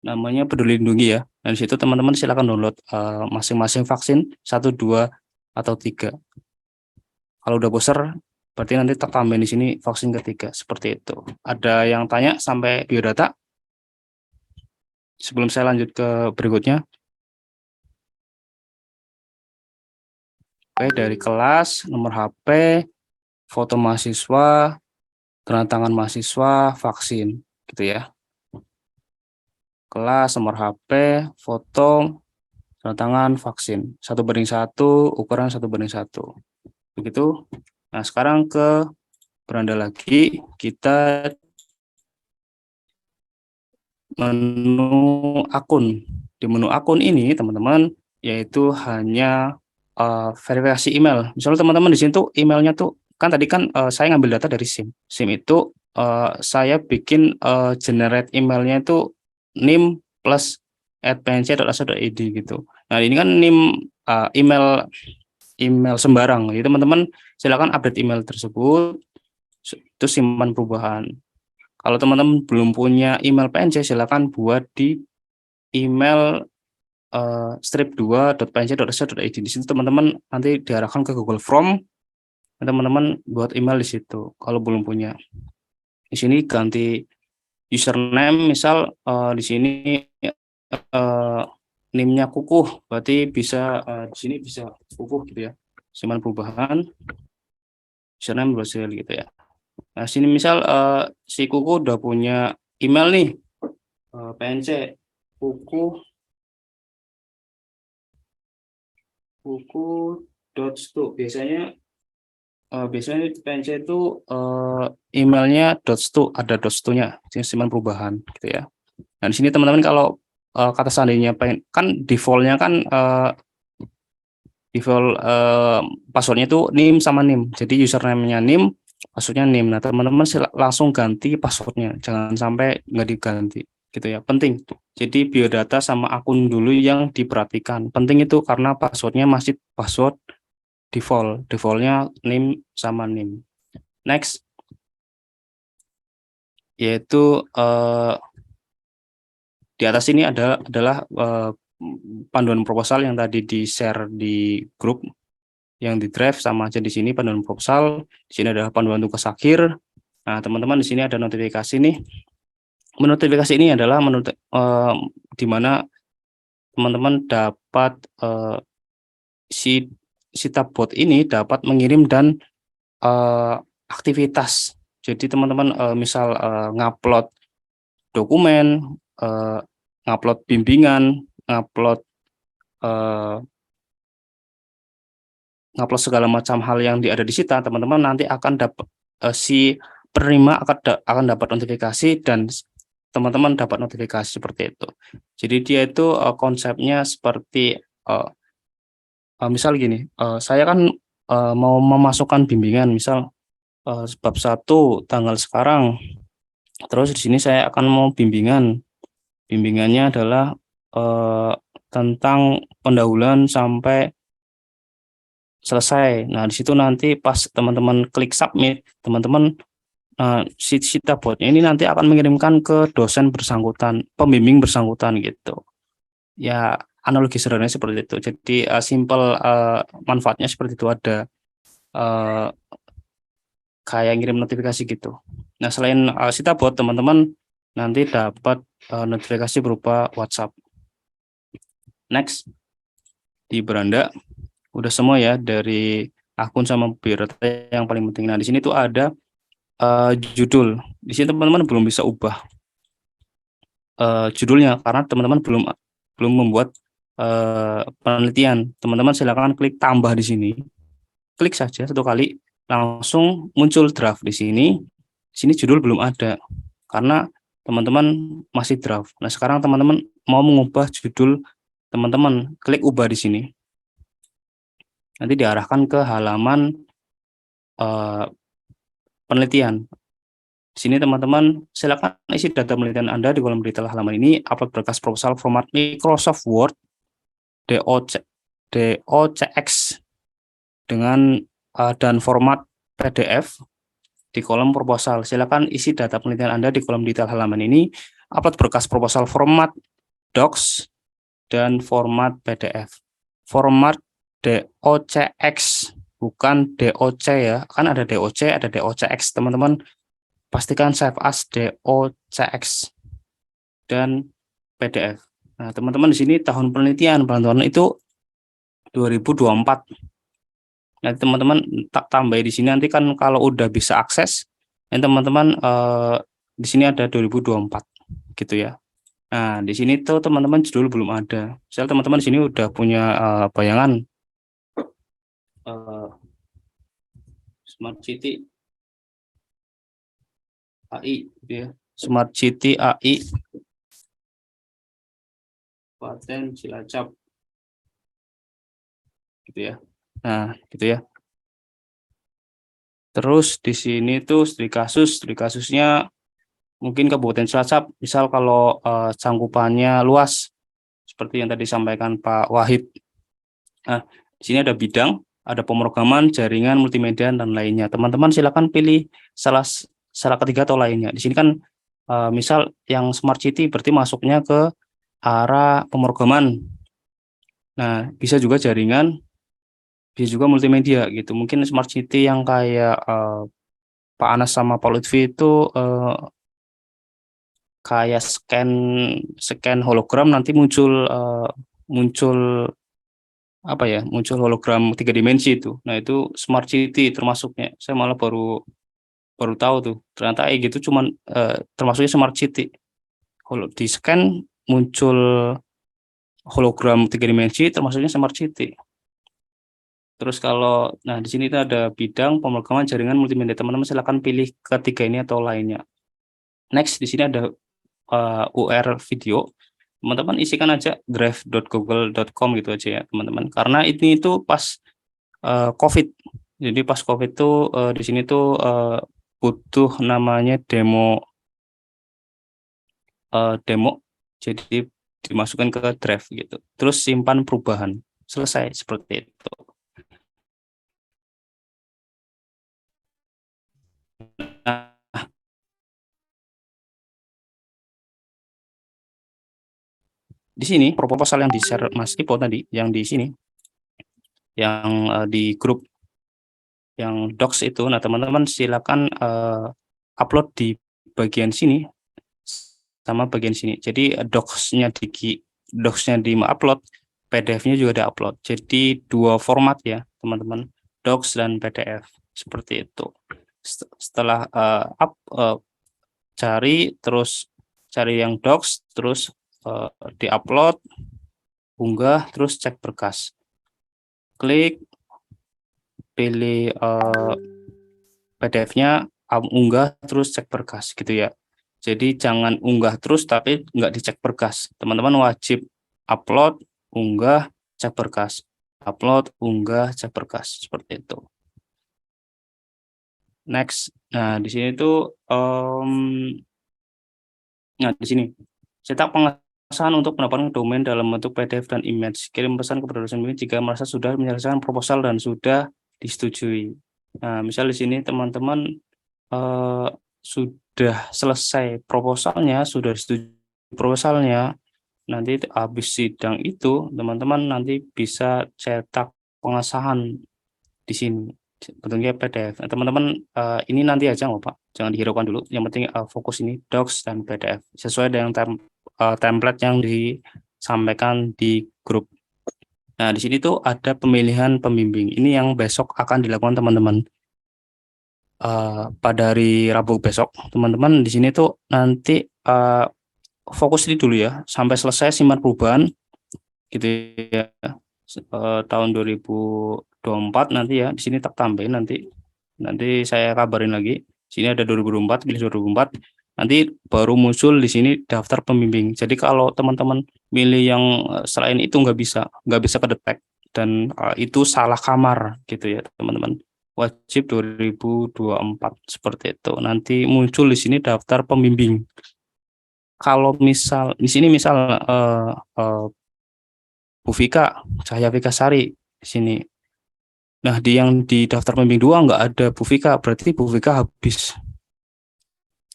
namanya Peduli Lindungi ya. Dan di situ teman-teman silakan download masing-masing vaksin 1, 2, atau 3. Kalau udah booster berarti nanti tambahin di sini vaksin ketiga, seperti itu. Ada yang tanya sampai biodata? Sebelum saya lanjut ke berikutnya. Oke, dari kelas, nomor HP, foto mahasiswa, tanda tangan mahasiswa, vaksin, gitu ya. Kelas, nomor HP, foto, tanda tangan, vaksin. 1:1, ukuran 1:1. Begitu. Nah, sekarang ke beranda lagi, kita menu akun. Di menu akun ini, teman-teman, yaitu hanya verifikasi email. Misalnya teman-teman di sini tuh emailnya tuh, kan tadi kan saya ngambil data dari SIM. SIM itu saya bikin generate emailnya itu nim plus @pnc.ac.id gitu. Nah, ini kan nim email sembarang. Jadi teman-teman silakan update email tersebut, itu simpan perubahan. Kalau teman-teman belum punya email PNC, silakan buat di email strip2.pnc.ac.id. Di situ teman-teman nanti diarahkan ke Google Form, teman-teman buat email di situ. Kalau belum punya, di sini ganti username, misal di sini NIM-nya kukuh, berarti bisa di sini bisa kukuh gitu ya. Simpan perubahan, username berhasil gitu ya. Nah, sini misal si kukuh udah punya email nih, PNC kukuh.stu. Biasanya PNC itu emailnya .stu, ada .stu-nya, simpan perubahan gitu ya. Nah, di sini teman-teman kalau kata seandainya pengen, kan default-nya kan default passwordnya itu nim sama nim. Jadi username-nya nim, passwordnya nim. Nah, teman-teman langsung ganti passwordnya, jangan sampai nggak diganti gitu ya. Penting. Jadi biodata sama akun dulu yang diperhatikan. Penting itu karena passwordnya masih password default. Defaultnya nim sama nim. Next, yaitu di atas ini adalah panduan proposal yang tadi di-share di grup, yang di drive sama aja di sini panduan proposal. Di sini adalah panduan tugas akhir. Nah, teman-teman di sini ada notifikasi nih. Menu notifikasi ini adalah menu di mana teman-teman dapat si tabot ini dapat mengirim dan aktivitas. Jadi teman-teman misal ngupload dokumen, ngupload bimbingan, ngupload segala macam hal yang ada di Sita, teman-teman nanti akan dapat si penerima akan dapat notifikasi dan teman-teman dapat notifikasi seperti itu. Jadi dia itu konsepnya seperti misal gini, saya kan mau memasukkan bimbingan, misal bab 1 tanggal sekarang. Terus di sini saya akan mau bimbingannya adalah tentang pendahuluan sampai selesai. Nah, di situ nanti pas teman-teman klik submit, teman-teman si tabotnya ini nanti akan mengirimkan ke dosen bersangkutan, pembimbing bersangkutan gitu. Ya, analogi sederhana seperti itu. Jadi simple manfaatnya seperti itu, ada kayak ngirim notifikasi gitu. Nah, selain si tabot, teman-teman nanti dapat notifikasi berupa WhatsApp. Next, di beranda udah semua ya, dari akun sama biodata yang paling penting. Nah, di sini tuh ada judul. Di sini teman-teman belum bisa ubah judulnya karena teman-teman belum membuat penelitian. Teman-teman silakan klik tambah di sini. Klik saja 1 kali, langsung muncul draft di sini. Di sini judul belum ada karena teman-teman masih draft. Nah, sekarang teman-teman mau mengubah judul, teman-teman klik ubah di sini. Nanti diarahkan ke halaman penelitian. Di sini teman-teman silakan isi data penelitian Anda di kolom detail halaman ini, upload berkas proposal format Microsoft Word DOCX dengan dan format PDF di kolom proposal. Silakan isi data penelitian Anda di kolom detail halaman ini, upload berkas proposal format docs dan format PDF. Format DOCX, bukan DOC ya. Kan ada DOC, ada DOCX. Teman-teman pastikan save as DOCX dan PDF. Nah, teman-teman di sini tahun penelitian itu 2024. Nanti teman-teman tak tambah di sini, nanti kan kalau udah bisa akses, teman-teman di sini ada 2024 gitu ya. Nah, di sini tuh teman-teman judul belum ada. Misal teman-teman di sini udah punya bayangan Smart City AI gitu ya. Smart City AI Klaten Cilacap gitu ya. Nah, gitu ya. Terus di sini tuh studi kasusnya mungkin Kabupaten Cilacap, misal kalau cangkupannya luas seperti yang tadi disampaikan Pak Wahid. Nah, di sini ada bidang, ada pemrograman, jaringan, multimedia dan lainnya. Teman-teman silakan pilih salah ketiga atau lainnya. Di sini kan misal yang Smart City berarti masuknya ke arah pemrograman. Nah, bisa juga jaringan, bisa juga multimedia gitu. Mungkin Smart City yang kayak Pak Anas sama Pak Lutfi itu kayak scan hologram, nanti muncul apa ya, muncul hologram 3 dimensi itu. Nah, itu Smart City termasuknya. Saya malah baru tahu tuh. Ternyata gitu cuman termasuknya Smart City. Kalau di scan muncul hologram 3 dimensi termasuknya Smart City. Terus kalau di sini itu ada bidang pemrograman jaringan multimedia. Teman-teman silakan pilih ketiga ini atau lainnya. Next, di sini ada UR video. Teman-teman isikan aja drive.google.com gitu aja ya, teman-teman. Karena ini itu pas COVID. Jadi pas COVID itu di sini tuh butuh namanya demo. Jadi dimasukkan ke drive gitu. Terus simpan perubahan. Selesai seperti itu. Nah, di sini proposal yang di-share Mas Ipo tadi, yang di sini, yang di grup yang docs itu, nah teman-teman silakan upload di bagian sini sama bagian sini. Jadi docs-nya di upload, PDF-nya juga di-upload. Jadi dua format ya, teman-teman, docs dan PDF seperti itu. Setelah cari yang docs, terus di-upload, unggah, terus cek berkas. Klik, pilih PDF-nya, unggah, terus cek berkas gitu ya. Jadi jangan unggah terus tapi nggak dicek berkas. Teman-teman wajib upload, unggah, cek berkas. Upload, unggah, cek berkas. Seperti itu. Next. Nah, di sini tuh di sini cetak pengesahan untuk pendapatan domain dalam bentuk PDF dan image. Kirim pesan kepada dosen bimbing jika merasa sudah menyelesaikan proposal dan sudah disetujui. Nah, misal di sini teman-teman sudah selesai proposalnya, sudah setuju proposalnya, nanti habis sidang itu teman-teman nanti bisa cetak pengesahan di sini bentuknya PDF. Nah, teman-teman ini nanti aja nggak Pak, jangan dihiraukan dulu. Yang penting fokus ini docs dan PDF sesuai dengan template yang disampaikan di grup. Nah, di sini tuh ada pemilihan pembimbing. Ini yang besok akan dilakukan teman-teman. Pada hari Rabu besok, teman-teman di sini tuh nanti fokus ini dulu ya, sampai selesai simpan perubahan gitu ya. Tahun 2024 nanti ya, di sini tak tambahin nanti saya kabarin lagi. Sini ada 2024, pilih 2024. Nanti baru muncul di sini daftar pembimbing. Jadi kalau teman-teman milih yang selain itu nggak bisa kedetek dan itu salah kamar gitu ya, teman-teman. Wajib 2024 seperti itu. Nanti muncul di sini daftar pembimbing. Kalau misal di sini misal Bu Vika, Cahya Vikasari di sini Nah, yang di daftar pembimbing 2 nggak ada Bu Vika, berarti Bu Vika habis.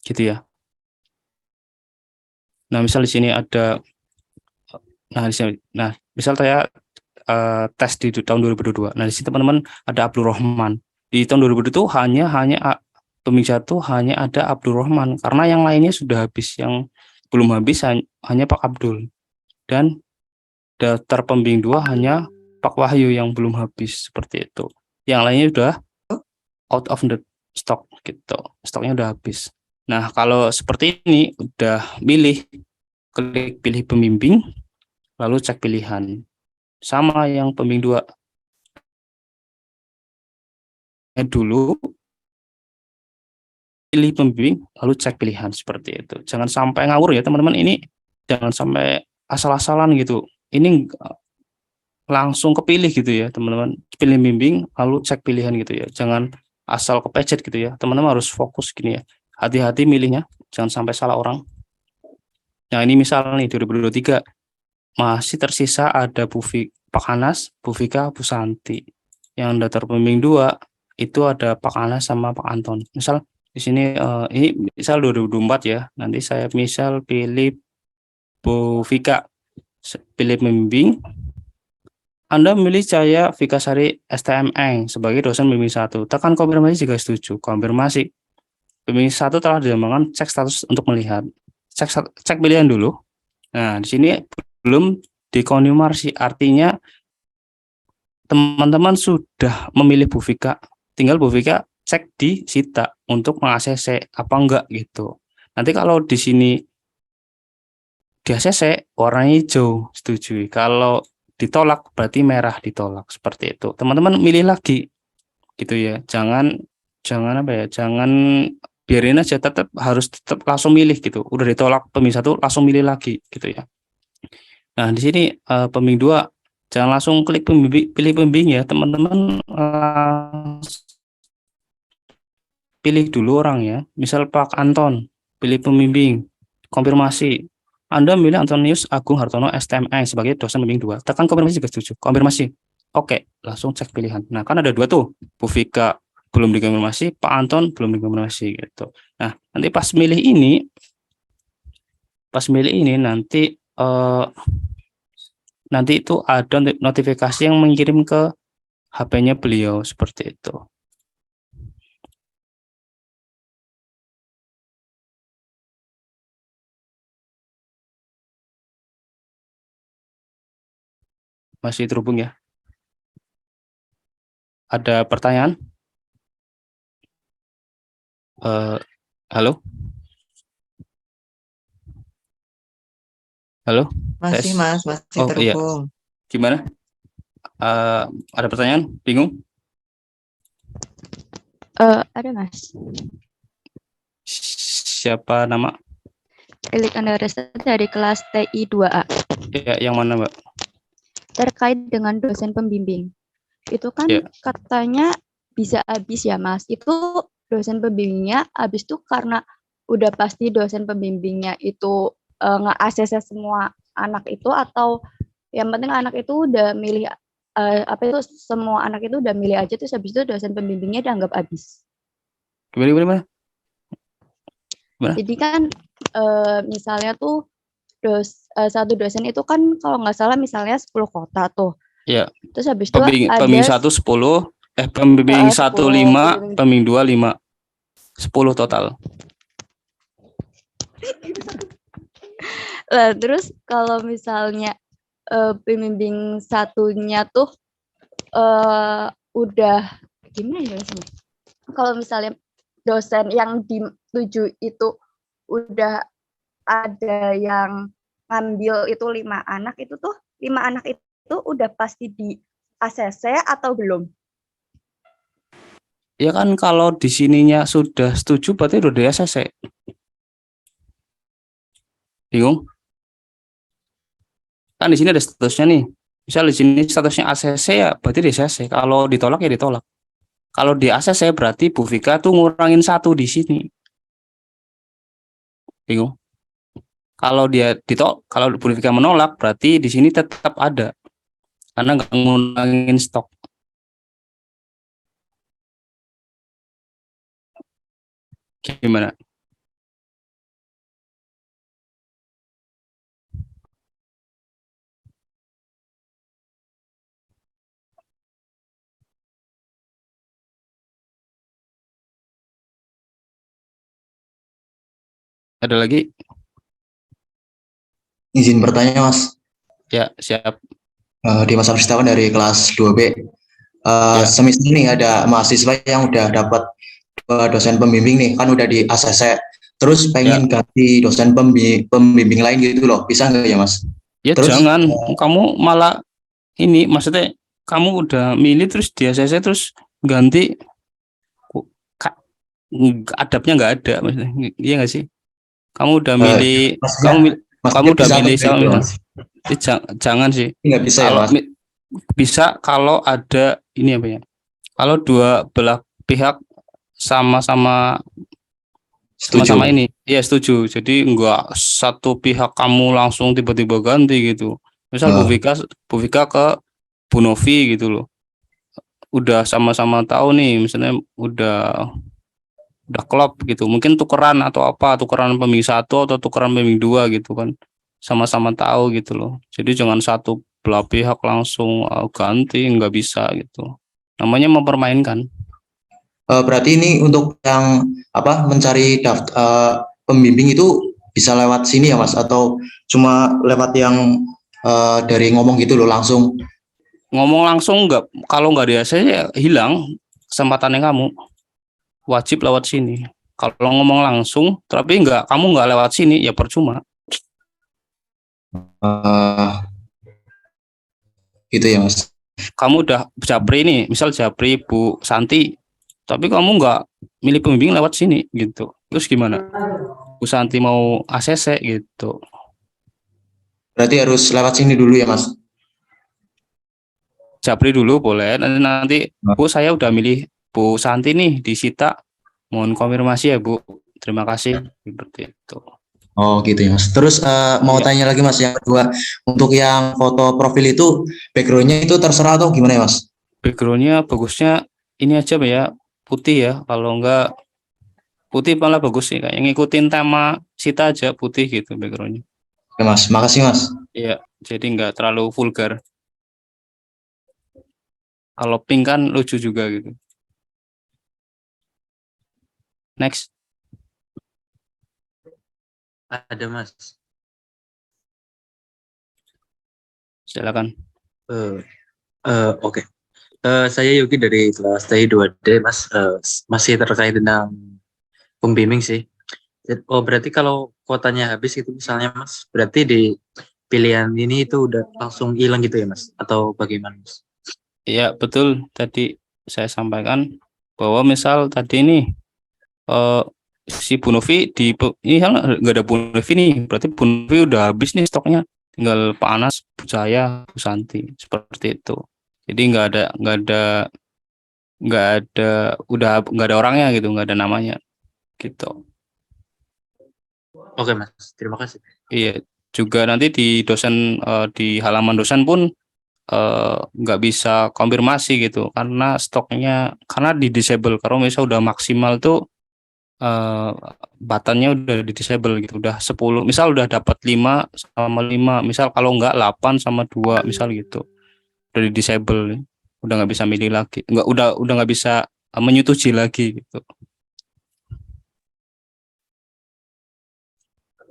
Gitu ya. Nah, misal di sini ada misal saya tes di tahun 2022. Nah, di sini teman-teman ada Abdul Rahman. Di tahun 2022 hanya pembimbing 1 hanya ada Abdul Rahman karena yang lainnya sudah habis. Yang belum habis hanya Pak Abdul. Dan daftar pembimbing 2 hanya Pak Wahyu yang belum habis seperti itu. Yang lainnya sudah out of the stock gitu. Stoknya udah habis. Nah, kalau seperti ini udah klik pilih pembimbing, lalu cek pilihan. Sama yang pembimbing 2. Dulu pilih pembimbing, lalu cek pilihan seperti itu. Jangan sampai ngawur ya teman-teman, ini jangan sampai asal-asalan gitu. Ini langsung kepilih gitu ya teman-teman. Pilih pembimbing, lalu cek pilihan gitu ya. Jangan asal kepecet gitu ya. Teman-teman harus fokus gini ya. Hati-hati milihnya, jangan sampai salah orang. Nah, ini misal nih 2023 masih tersisa ada Pak Hanas, Bu Vika, Bu Santi. Yang daftar pembimbing 2 itu ada Pak Hanas sama Pak Anton. Misal di sini ini misal 2024 ya. Nanti saya misal pilih Bu Vika, pilih pembimbing. Anda memilih saya Vika Sari STMN sebagai dosen pembimbing 1. Tekan konfirmasi jika setuju. Konfirmasi. Pembimbing 1 telah dikembangkan, cek status untuk melihat. Cek pilihan dulu. Nah, di sini belum dikonfirmasi, artinya teman-teman sudah memilih Bu Vika, tinggal Bu Vika cek di Sita untuk meng-ACC apa enggak gitu. Nanti kalau di sini di ACC warnanya hijau setujui, kalau ditolak berarti merah ditolak, seperti itu. Teman-teman milih lagi gitu ya, jangan apa ya, jangan biarin aja, harus tetap langsung milih gitu. Udah ditolak pembimbing 1 langsung milih lagi gitu ya. Nah, di sini pembimbing 2 jangan langsung klik pilih pembimbing ya, teman-teman. Pilih dulu orang ya. Misal Pak Anton, pilih pembimbing, konfirmasi. Anda memilih Antonius Agung Hartono STMI sebagai dosen pembimbing 2. Tekan konfirmasi jika setuju. Konfirmasi. Oke, langsung cek pilihan. Nah, kan ada 2 tuh. Bu Vika belum dikonfirmasi, Pak Anton belum dikonfirmasi gitu. Nah, nanti pas milih ini nanti itu ada notifikasi yang mengirim ke HP-nya beliau seperti itu. Masih terhubung ya? Ada pertanyaan? Halo? Halo? Masih, Tes. Mas, masih Oh iya, terhubung. gimana? Ada pertanyaan? Bingung? Ada Mas. Siapa nama? Elik Andaresta dari kelas TI 2A. Ya, yang mana Mbak? Terkait dengan dosen pembimbing. Itu kan Ya. katanya bisa habis ya Mas. Itu dosen pembimbingnya habis tuh karena udah pasti dosen pembimbingnya itu nge-ACC semua anak itu, atau yang penting anak itu udah milih semua anak itu udah milih aja terus habis itu dosen pembimbingnya dianggap habis. Gimana? Jadi kan misalnya tuh satu dosen itu kan kalau nggak salah misalnya 10 kota tuh. Ya. Terus habis itu Pembimbing 1 10, pembimbing 1 5, pembimbing 2 5. 10 total. Lah, terus kalau misalnya pembimbing satunya tuh udah gimana ya sih? Kalau misalnya dosen yang dituju itu udah ada yang ngambil itu 5 anak, itu tuh 5 anak itu udah pasti di ACC atau belum? Ya kan kalau di sininya sudah setuju berarti udah di ACC. Bingung? Kan di sini ada statusnya nih. Misal di sini statusnya ACC ya berarti di ACC. Kalau ditolak ya ditolak. Kalau di ACC berarti Bu Vika tuh ngurangin 1 di sini. Bingung? Kalau kalau Bu Vika menolak berarti di sini tetap ada. Karena nggak ngurangin stok. Gimana? Ada lagi? Izin bertanya, Mas. Ya, siap. Dimas Agustawan dari kelas 2B. Ya. Semisal nih ada mahasiswa yang udah dapat dosen pembimbing nih, kan udah di ACC, terus pengen ganti dosen pembimbing lain gitu loh, bisa nggak ya, Mas? Ya Terus jangan, kamu malah ini, maksudnya kamu udah milih terus di ACC terus ganti, adabnya nggak ada, maksudnya. Iya nggak sih? Kamu udah milih, kamu udah milih sama, jangan sih. Nggak bisa kalau ya, Mas? Bisa kalau ada ini apa ya? Kalau dua belah pihak sama-sama ini, ya setuju. Jadi enggak satu pihak kamu langsung tiba-tiba ganti gitu. Misal Bu Vika ke Bu Novi gitu loh. Udah sama-sama tahu nih, misalnya udah klop gitu. Mungkin tukeran atau apa, tukeran pembimbing 1 atau tukeran pembimbing 2 gitu kan. Sama-sama tahu gitu loh. Jadi jangan satu belah pihak langsung ganti, nggak bisa gitu. Namanya mempermainkan. Berarti ini untuk yang mencari pembimbing itu bisa lewat sini ya, Mas, atau cuma lewat yang dari ngomong gitu loh langsung? Ngomong langsung nggak, kalau nggak di ACC ya hilang kesempatannya kamu. Wajib lewat sini. Kalau ngomong langsung tapi kamu nggak lewat sini ya percuma. Gitu ya, Mas. Kamu udah japri nih, misal japri Bu Santi, tapi kamu nggak milih pembimbing lewat sini gitu. Terus gimana? Bu Santi mau ACC gitu. Berarti harus lewat sini dulu ya, Mas? Japri dulu boleh, nanti Bu saya udah milih Bu Santi nih di Sita, mohon konfirmasi ya Bu, terima kasih, seperti itu. Oh gitu ya, Mas. Terus mau tanya lagi, Mas, yang kedua, untuk yang foto profil itu backgroundnya itu terserah atau gimana ya, Mas? Backgroundnya bagusnya ini aja ya, putih ya, kalau enggak putih malah bagus sih, kayak ngikutin tema Sita aja putih gitu backgroundnya. Oke, Mas, makasih, Mas. Iya, jadi enggak terlalu vulgar. Kalau pink kan lucu juga gitu. Next. Ada, Mas. Silakan. Oke. Saya Yogi dari kelas TI 2D, Mas. Masih terkait tentang pembimbing sih. Oh, berarti kalau kuotanya habis itu misalnya, Mas, berarti di pilihan ini itu udah langsung hilang gitu ya, Mas? Atau bagaimana, Mas? Iya, betul. Tadi saya sampaikan bahwa misal tadi ini si Bu Novi ini kan nggak ada Bu Novi nih, berarti Bu Novi udah habis nih stoknya, tinggal Pak Anas, Bu Cahaya, Bu Santi, seperti itu. Jadi nggak ada orangnya gitu, nggak ada namanya gitu. Oke, Mas, terima kasih. Iya, juga nanti di halaman dosen pun nggak bisa konfirmasi gitu karena stoknya, karena di disable. Kalau misalnya udah maksimal tuh buttonnya udah di disable gitu, udah 10 misal udah dapat 5 sama 5, misal kalau enggak 8 sama 2 misal gitu, udah di disable, udah nggak bisa milih lagi, udah nggak bisa menyetujui lagi gitu.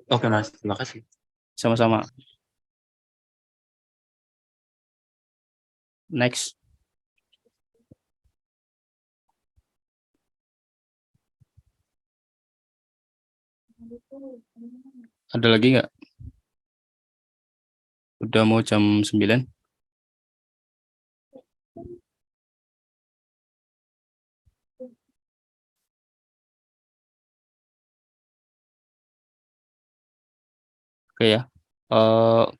Oke, Mas, terima kasih. Sama-sama. Next. Ada lagi nggak? Udah mau jam 9. Oke ya.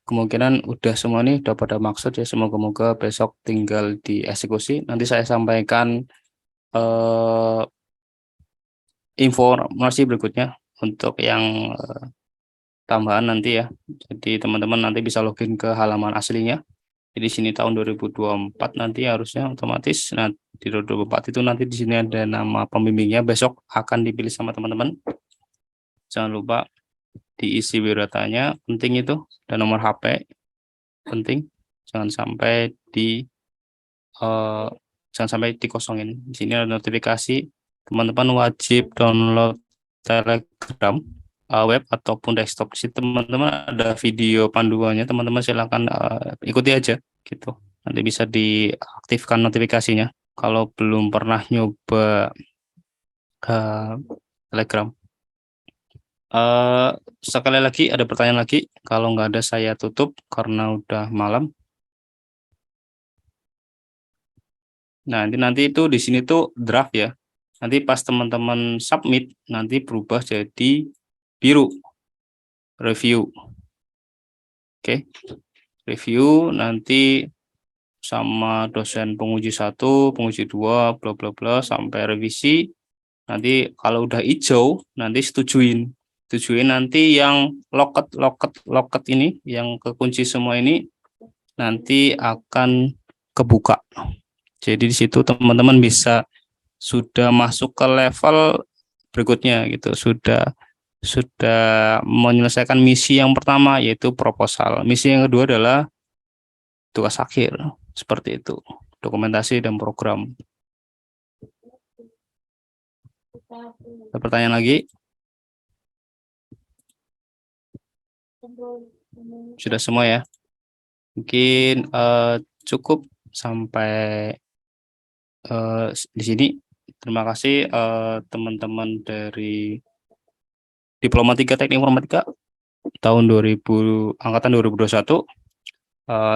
Kemungkinan udah semua nih, udah pada maksud ya, semoga besok tinggal dieksekusi. Nanti saya sampaikan informasi berikutnya untuk yang tambahan nanti ya. Jadi teman-teman nanti bisa login ke halaman aslinya Jadi sini tahun 2024 nanti harusnya otomatis. Nah, di 2024 itu nanti di sini ada nama pembimbingnya, besok akan dipilih sama teman-teman. Jangan lupa diisi biodatanya, penting itu, dan nomor HP penting. Jangan sampai dikosongin. Di sini ada notifikasi. Teman-teman wajib download Telegram web ataupun desktop. Di situ teman-teman ada video panduannya, teman-teman silakan ikuti aja gitu. Nanti bisa diaktifkan notifikasinya kalau belum pernah nyoba Telegram. Sekali lagi ada pertanyaan lagi, kalau nggak ada saya tutup karena udah malam. Nah, nanti itu di sini tuh draft ya. Nanti pas teman-teman submit nanti berubah jadi biru. Review. Oke. Review nanti sama dosen penguji 1, penguji 2, bla bla bla sampai revisi. Nanti kalau udah hijau nanti setujuin. Setujuin nanti yang locket ini yang kekunci semua ini nanti akan kebuka. Jadi di situ teman-teman bisa sudah masuk ke level berikutnya gitu, sudah menyelesaikan misi yang pertama yaitu proposal. Misi yang kedua adalah tugas akhir, seperti itu, dokumentasi dan program. Ada pertanyaan lagi? Sudah semua ya? Mungkin cukup sampai di sini. Terima kasih teman-teman dari Diploma 3 Teknik Informatika tahun angkatan 2021.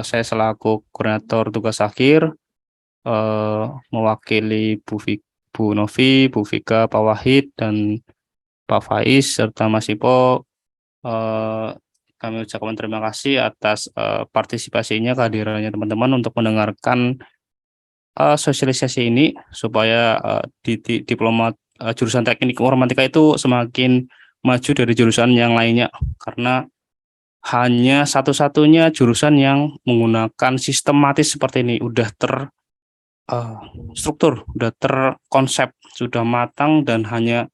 Saya selaku koordinator tugas akhir mewakili Bu Novi, Bu Vika, Pak Wahid, dan Pak Faiz serta Mas Ipo. Kami ucapkan terima kasih atas partisipasinya, kehadirannya teman-teman untuk mendengarkan sosialisasi ini supaya diploma jurusan Teknik Informatika itu semakin maju dari jurusan yang lainnya, karena hanya satu-satunya jurusan yang menggunakan sistematis seperti ini, udah terstruktur, udah terkonsep, sudah matang, dan hanya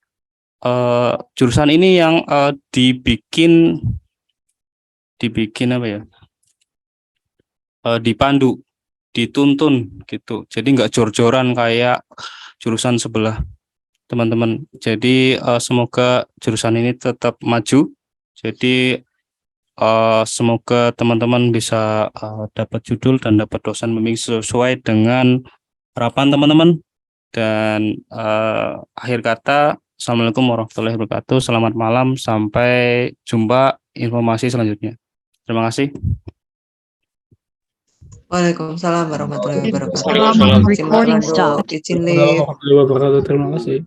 jurusan ini yang dibikin apa ya? Dipandu, dituntun gitu. Jadi nggak jor-joran kayak jurusan sebelah, teman-teman. Jadi semoga jurusan ini tetap maju. Jadi semoga teman-teman bisa dapat judul dan dapat dosen pembimbing sesuai dengan harapan teman-teman. Dan akhir kata, Assalamualaikum warahmatullahi wabarakatuh. Selamat malam, sampai jumpa informasi selanjutnya. Terima kasih. Waalaikumsalam warahmatullahi wabarakatuh. Waalaikumsalam. Izin Pak Rando, izin live. Warahmatullahi wabarakatuh. Terima kasih.